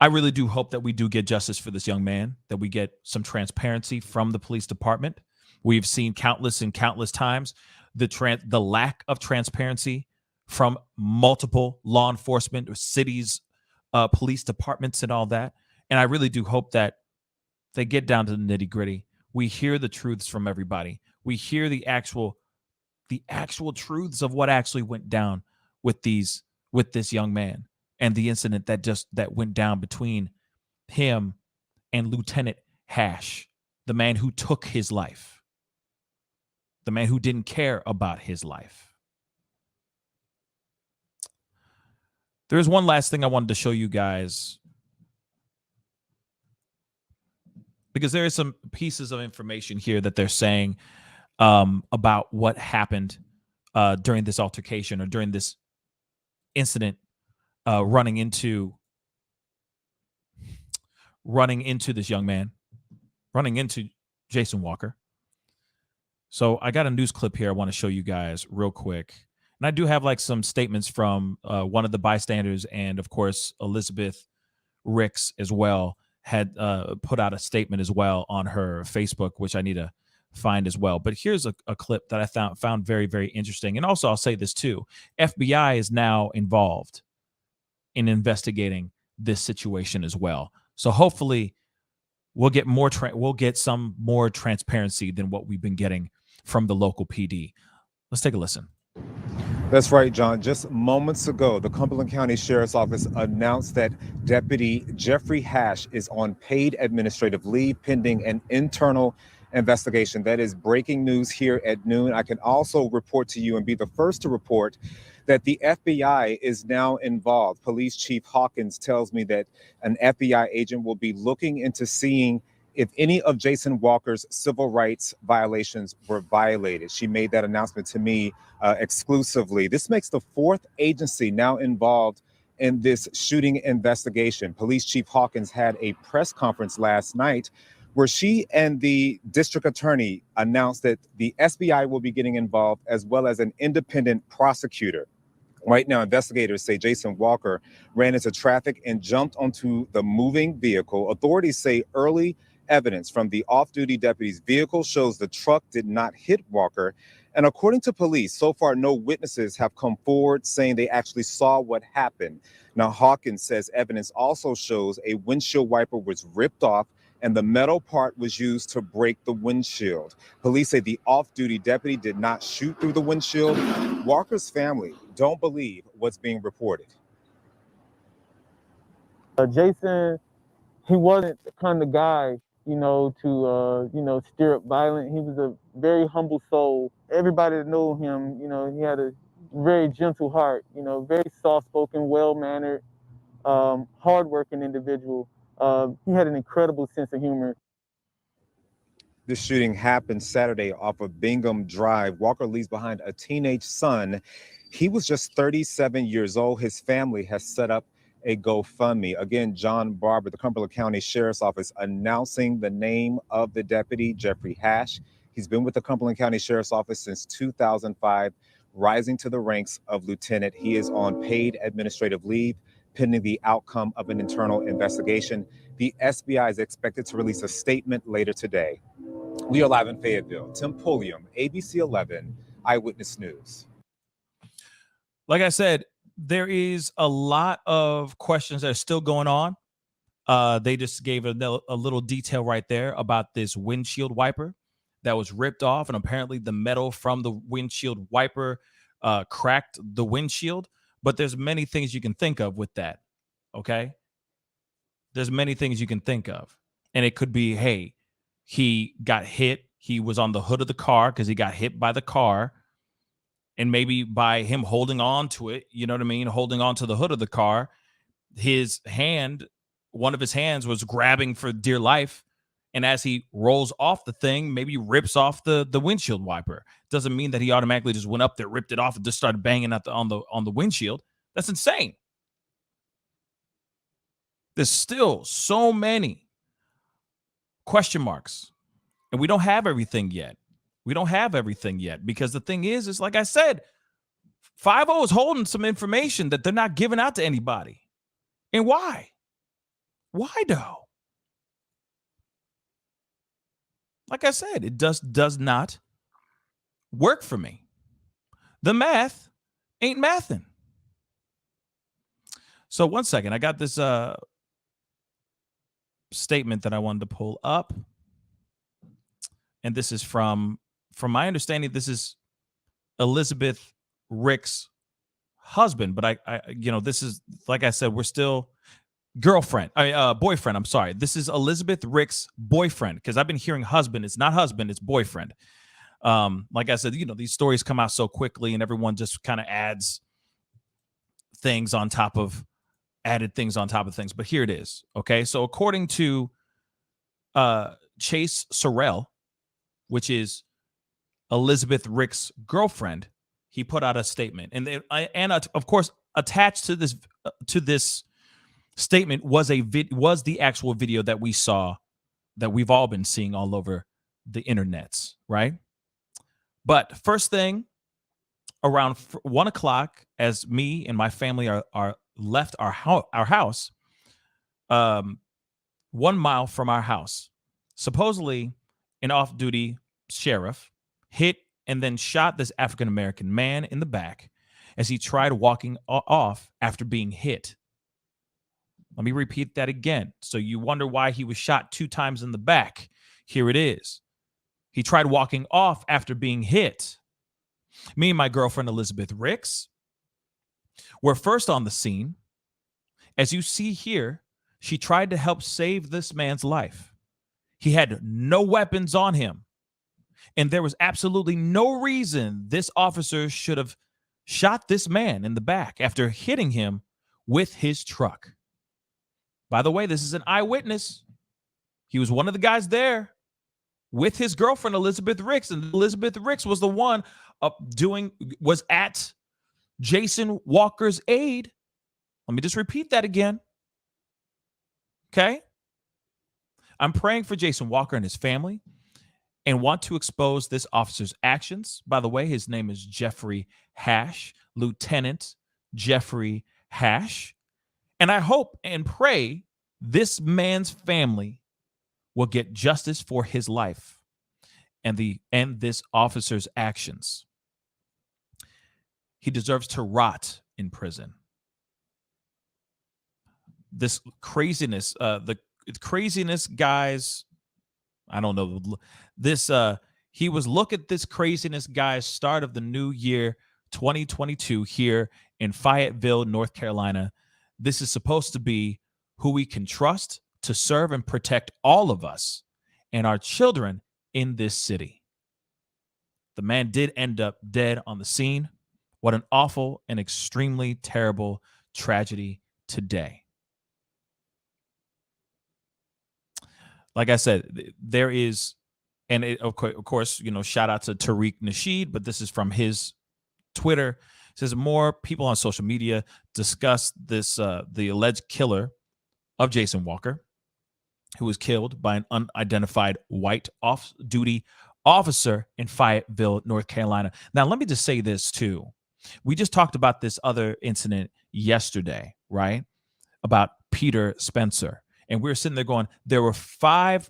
I really do hope that we do get justice for this young man, that we get some transparency from the police department. We've seen countless times the lack of transparency from multiple law enforcement or cities, police departments and all that. And I really do hope that they get down to the nitty gritty. We hear the truths from everybody. We hear the actual truths of what actually went down with this young man and the incident that went down between him and Lieutenant Hash, the man who took his life, the man who didn't care about his life. There's one last thing I wanted to show you guys, because there is some pieces of information here that they're saying about what happened during this altercation or during this incident, running into this young man, running into Jason Walker. So I got a news clip here I want to show you guys real quick. And I do have like some statements from one of the bystanders, and of course Elizabeth Ricks as well had put out a statement as well on her Facebook, which I need to find as well. But here's a clip that I found very, very interesting. And also I'll say this too. FBI is now involved in investigating this situation as well. So hopefully we'll get some more transparency than what we've been getting from the local PD. Let's take a listen. That's right, John. Just moments ago, the Cumberland County Sheriff's Office announced that Deputy Jeffrey Hash is on paid administrative leave pending an internal investigation. That is breaking news here at noon. I can also report to you and be the first to report that the FBI is now involved. Police Chief Hawkins tells me that an FBI agent will be looking into seeing if any of Jason Walker's civil rights violations were violated. She made that announcement to me exclusively. This makes the fourth agency now involved in this shooting investigation. Police Chief Hawkins had a press conference last night where she and the district attorney announced that the FBI will be getting involved, as well as an independent prosecutor. Right now, investigators say Jason Walker ran into traffic and jumped onto the moving vehicle. Authorities say early evidence from the off-duty deputy's vehicle shows the truck did not hit Walker. And according to police, so far, no witnesses have come forward saying they actually saw what happened. Now, Hawkins says evidence also shows a windshield wiper was ripped off and the metal part was used to break the windshield. Police say the off-duty deputy did not shoot through the windshield. Walker's family don't believe what's being reported. Jason, he wasn't the kind of guy, to stir up violence. He was a very humble soul. Everybody that knew him, he had a very gentle heart, very soft-spoken, well-mannered, hard-working individual. He had an incredible sense of humor. This shooting happened Saturday off of Bingham Drive. Walker leaves behind a teenage son. He was just 37 years old. His family has set up a GoFundMe. Again, John Barber, the Cumberland County Sheriff's Office, announcing the name of the deputy, Jeffrey Hash. He's been with the Cumberland County Sheriff's Office since 2005, rising to the ranks of lieutenant. He is on paid administrative leave pending the outcome of an internal investigation. The SBI is expected to release a statement later today. We are live in Fayetteville. Tim Pulliam, ABC 11, Eyewitness News. Like I said, there is a lot of questions that are still going on They just gave a little detail right there about this windshield wiper that was ripped off, and apparently the metal from the windshield wiper cracked the windshield. But there's many things you can think of with that. Okay, there's many things you can think of, and it could be, hey, he got hit. He was on the hood of the car because he got hit by the car, and maybe by him holding on to it, you know what I mean, holding on to the hood of the car, his hand, one of his hands was grabbing for dear life. And as he rolls off the thing, maybe rips off the windshield wiper. Doesn't mean that he automatically just went up there, ripped it off, and just started banging on the windshield. That's insane. There's still so many question marks, and we don't have everything yet. We don't have everything yet because the thing is like I said, 5-0 is holding some information that they're not giving out to anybody. And why? Why though? Like I said, it does not work for me. The math ain't mathing. So 1 second, I got this statement that I wanted to pull up. And this is from my understanding, this is Elizabeth Rick's husband. But I this is, like I said, we're still boyfriend. I'm sorry. This is Elizabeth Rick's boyfriend, because I've been hearing husband. It's not husband, it's boyfriend. Like I said, these stories come out so quickly and everyone just kind of added things on top of things. But here it is. Okay. So according to Chase Sorrell, which is Elizabeth Rick's girlfriend, he put out a statement, and of course, attached to this statement was the actual video that we saw, that we've all been seeing all over the internets, right? But first thing, around 1 o'clock, as me and my family are left our house, 1 mile from our house, supposedly an off-duty sheriff hit and then shot this African-American man in the back as he tried walking off after being hit. Let me repeat that again. So you wonder why he was shot 2 times in the back. Here it is. He tried walking off after being hit. Me and my girlfriend, Elizabeth Ricks, were first on the scene. As you see here, she tried to help save this man's life. He had no weapons on him, and there was absolutely no reason this officer should have shot this man in the back after hitting him with his truck. By the way, this is an eyewitness. He was one of the guys there with his girlfriend, Elizabeth Ricks, and Elizabeth Ricks was the one was at Jason Walker's aid. Let me just repeat that again. Okay? I'm praying for Jason Walker and his family and want to expose this officer's actions. By the way, his name is Jeffrey Hash, Lieutenant Jeffrey Hash. And I hope and pray this man's family will get justice for his life and this officer's actions. He deserves to rot in prison. This craziness, the craziness, guys, I don't know. Look at this craziness, guys, start of the new year, 2022, here in Fayetteville, North Carolina. This is supposed to be who we can trust to serve and protect all of us and our children in this city. The man did end up dead on the scene. What an awful and extremely terrible tragedy today. Like I said, there is, and of course, shout out to Tariq Nasheed, but this is from his Twitter. It says more people on social media discuss this, the alleged killer of Jason Walker, who was killed by an unidentified white off-duty officer in Fayetteville, North Carolina. Now, let me just say this too. We just talked about this other incident yesterday, right? About Peter Spencer. And we were sitting there going, there were five-ish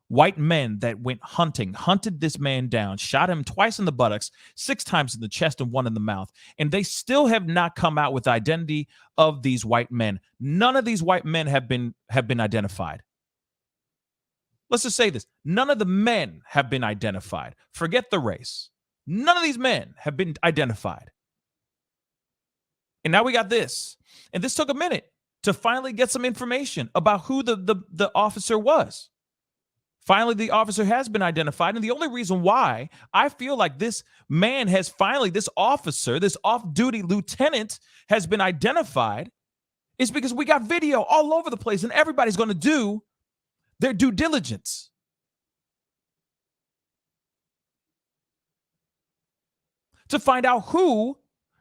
white men that went hunted this man down, shot him twice in the buttocks, 6 times in the chest, and 1 in the mouth. And they still have not come out with the identity of these white men. None of these white men have been identified. Let's just say this. None of the men have been identified. Forget the race. None of these men have been identified. And now we got this. And this took a minute to finally get some information about who the officer was. Finally, the officer has been identified. And the only reason why I feel like this man has finally, this officer, this off-duty lieutenant has been identified is because we got video all over the place and everybody's going to do their due diligence. To find out who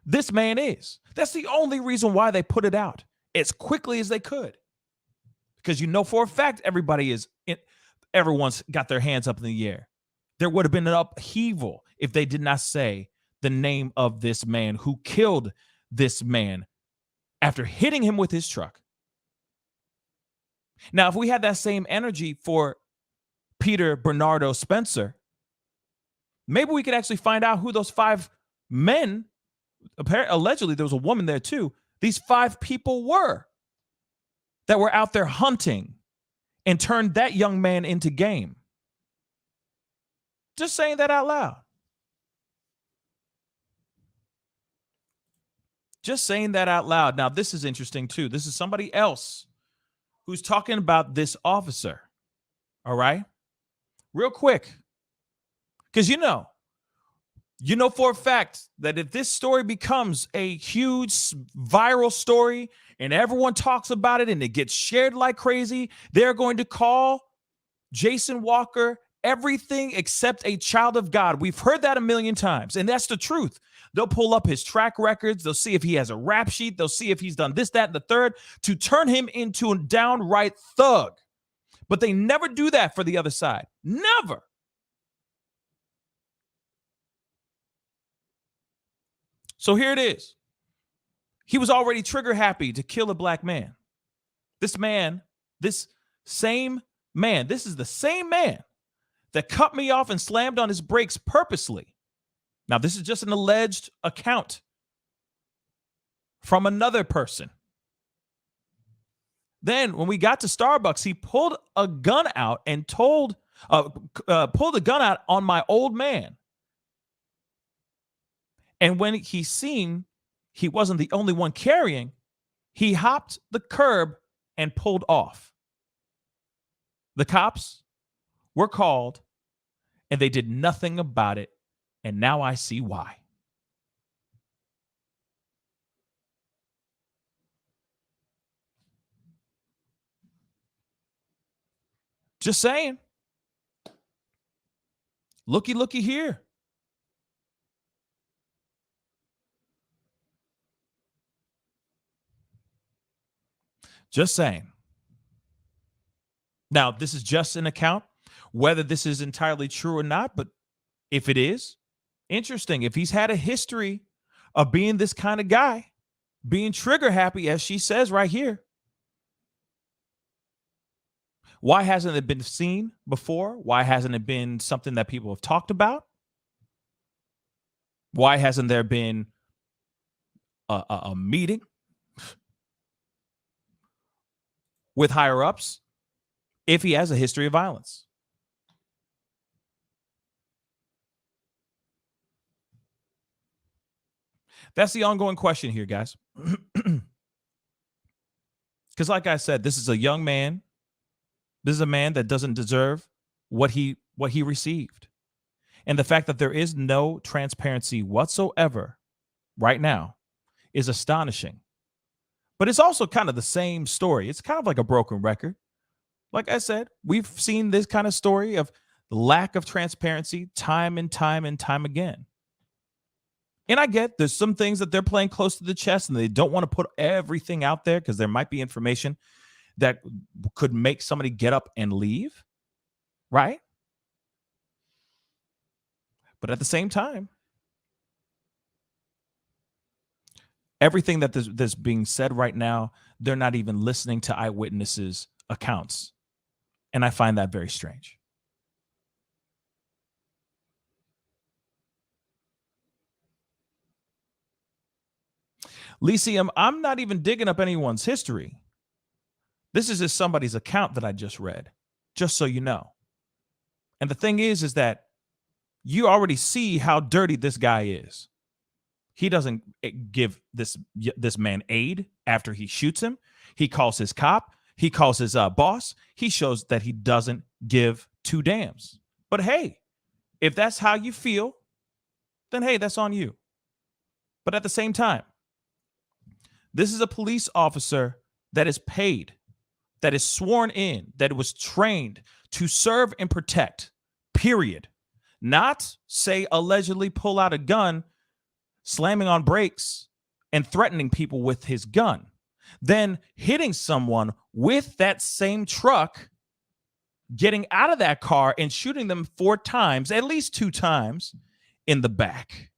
this man is. That's the only reason why they put it out as quickly as they could. Because you know for a fact everyone's got their hands up in the air. There would have been an upheaval if they did not say the name of this man who killed this man after hitting him with his truck. Now, if we had that same energy for Peter Bernardo Spencer, maybe we could actually find out who those 5 men, allegedly there was a woman there too, these 5 people were that were out there hunting and turned that young man into game. Just saying that out loud. Just saying that out loud. Now, this is interesting too. This is somebody else who's talking about this officer. All right? Real quick. Because you know for a fact that if this story becomes a huge viral story and everyone talks about it and it gets shared like crazy, they're going to call Jason Walker everything except a child of God. We've heard that a million times, and that's the truth. They'll pull up his track records. They'll see if he has a rap sheet. They'll see if he's done this, that, and the third to turn him into a downright thug. But they never do that for the other side. Never. So here it is. He was already trigger happy to kill a black man. This same man, this is the same man that cut me off and slammed on his brakes purposely. Now, this is just an alleged account from another person. Then when we got to Starbucks, he pulled a gun out and pulled a gun out on my old man. And when he seen he wasn't the only one carrying, he hopped the curb and pulled off. The cops were called and they did nothing about it. And now I see why. Just saying. Looky here. Just saying. Now, this is just an account, whether this is entirely true or not, but if it is, interesting. If he's had a history of being this kind of guy, being trigger happy, as she says right here, why hasn't it been seen before? Why hasn't it been something that people have talked about? Why hasn't there been a meeting with higher ups if he has a history of violence? That's the ongoing question here, guys. Because like I said, this is a young man. This is a man that doesn't deserve what he received. And the fact that there is no transparency whatsoever right now is astonishing. But it's also kind of the same story. It's kind of like a broken record. Like I said, we've seen this kind of story of lack of transparency time and time and time again. And I get there's some things that they're playing close to the chest and they don't want to put everything out there because there might be information that could make somebody get up and leave, right? But at the same time, everything that that's being said right now, they're not even listening to eyewitnesses' accounts. And I find that very strange. Lyceum, I'm not even digging up anyone's history. This is just somebody's account that I just read, just so you know. And the thing is that you already see how dirty this guy is. He doesn't give this man aid after he shoots him. He calls his cop. He calls his boss. He shows that he doesn't give two damns. But hey, if that's how you feel, then hey, that's on you. But at the same time, this is a police officer that is paid, that is sworn in, that was trained to serve and protect, period. Not, say, allegedly pull out a gun, slamming on brakes and threatening people with his gun, then hitting someone with that same truck, getting out of that car and shooting them 4 times, at least 2 times in the back.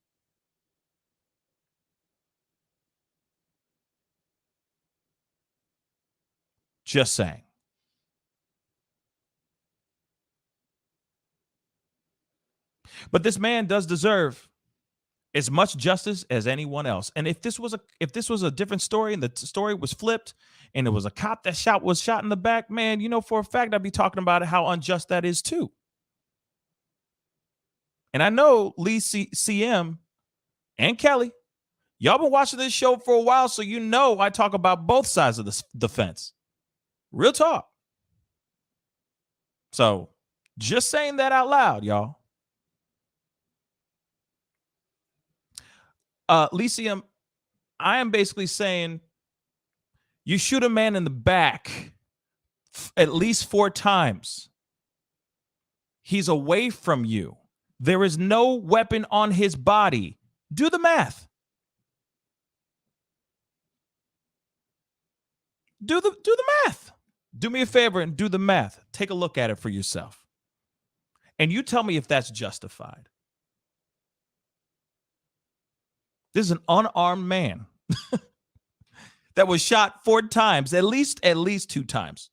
Just saying. But this man does deserve as much justice as anyone else. And if this was a different story and the story was flipped and it was a cop that was shot in the back, man, you know for a fact I'd be talking about how unjust that is too. And I know Lee CM and Kelly, y'all been watching this show for a while, so you know I talk about both sides of the fence. Real talk. So just saying that out loud, y'all. Lyceum, I am basically saying you shoot a man in the back at least 4 times. He's away from you. There is no weapon on his body. Do the math. Do the math. Do me a favor and do the math. Take a look at it for yourself. And you tell me if that's justified. This is an unarmed man that was shot 4 times, at least 2 times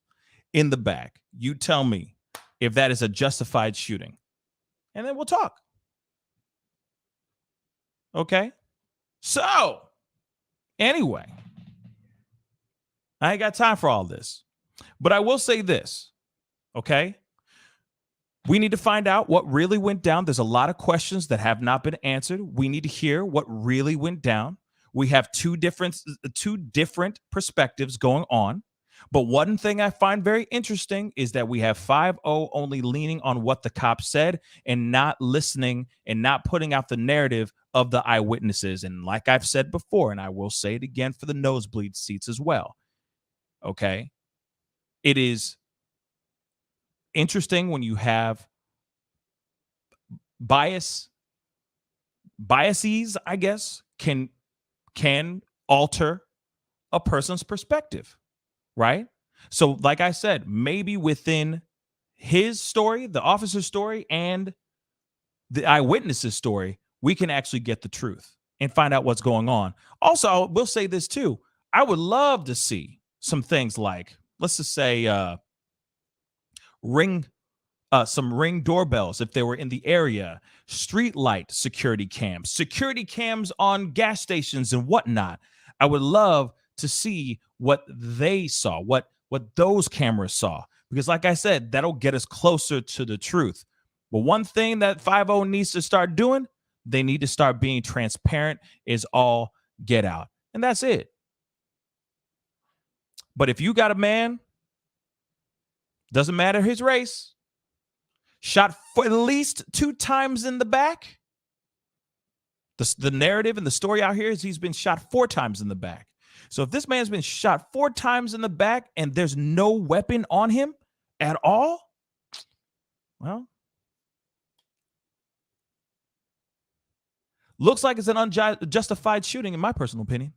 in the back. You tell me if that is a justified shooting. And then we'll talk. Okay? So, anyway, I ain't got time for all this. But I will say this, okay? We need to find out what really went down. There's a lot of questions that have not been answered. We need to hear what really went down. We have two different perspectives going on. But one thing I find very interesting is that we have 5-0 only leaning on what the cop said and not listening and not putting out the narrative of the eyewitnesses. And like I've said before, and I will say it again for the nosebleed seats as well, okay? It is interesting when you have biases, I guess, can alter a person's perspective, right? So like I said, maybe within his story, the officer's story, and the eyewitness's story, we can actually get the truth and find out what's going on. Also, we'll say this too. I would love to see some things like, let's just say, some ring doorbells if they were in the area, street light security cams on gas stations and whatnot. I would love to see what they saw, what those cameras saw, because like I said, that'll get us closer to the truth. But one thing that 5-0 needs to start doing, they need to start being transparent is all get out. And that's it. But if you got a man, doesn't matter his race, shot for at least 2 times in the back. The narrative and the story out here is he's been shot 4 times in the back. So if this man's been shot 4 times in the back and there's no weapon on him at all, well, looks like it's an unjustified shooting in my personal opinion.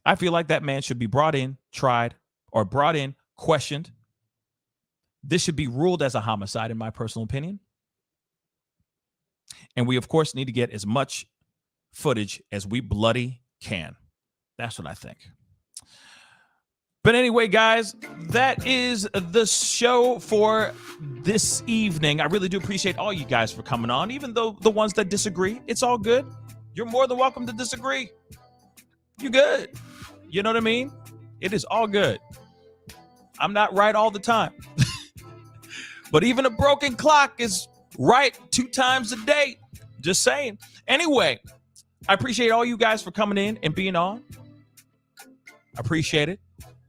I feel like that man should be brought in, tried, or brought in, questioned. This should be ruled as a homicide, in my personal opinion. And we, of course, need to get as much footage as we bloody can. That's what I think. But anyway, guys, that is the show for this evening. I really do appreciate all you guys for coming on, even though the ones that disagree, it's all good. You're more than welcome to disagree. You good. You know what I mean? It is all good. I'm not right all the time. But even a broken clock is right 2 times a day. Just saying. Anyway, I appreciate all you guys for coming in and being on. I appreciate it.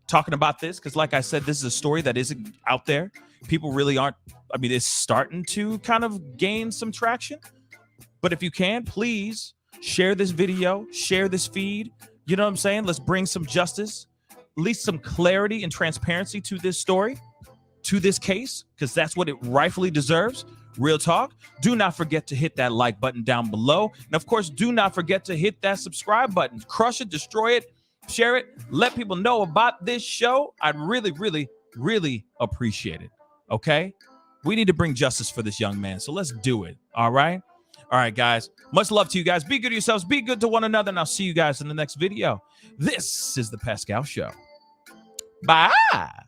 Talking about this, because like I said, this is a story that isn't out there. People really aren't, I mean, it's starting to kind of gain some traction. But if you can, please share this video, share this feed. You know what I'm saying? Let's bring some justice, at least some clarity and transparency to this story, to this case, because that's what it rightfully deserves. Real talk. Do not forget to hit that like button down below. And of course, do not forget to hit that subscribe button. Crush it, destroy it, share it, let people know about this show. I'd really, really, really appreciate it. Okay? We need to bring justice for this young man. So let's do it. All right? All right, guys. Much love to you guys. Be good to yourselves. Be good to one another. And I'll see you guys in the next video. This is The Pascal Show. Bye.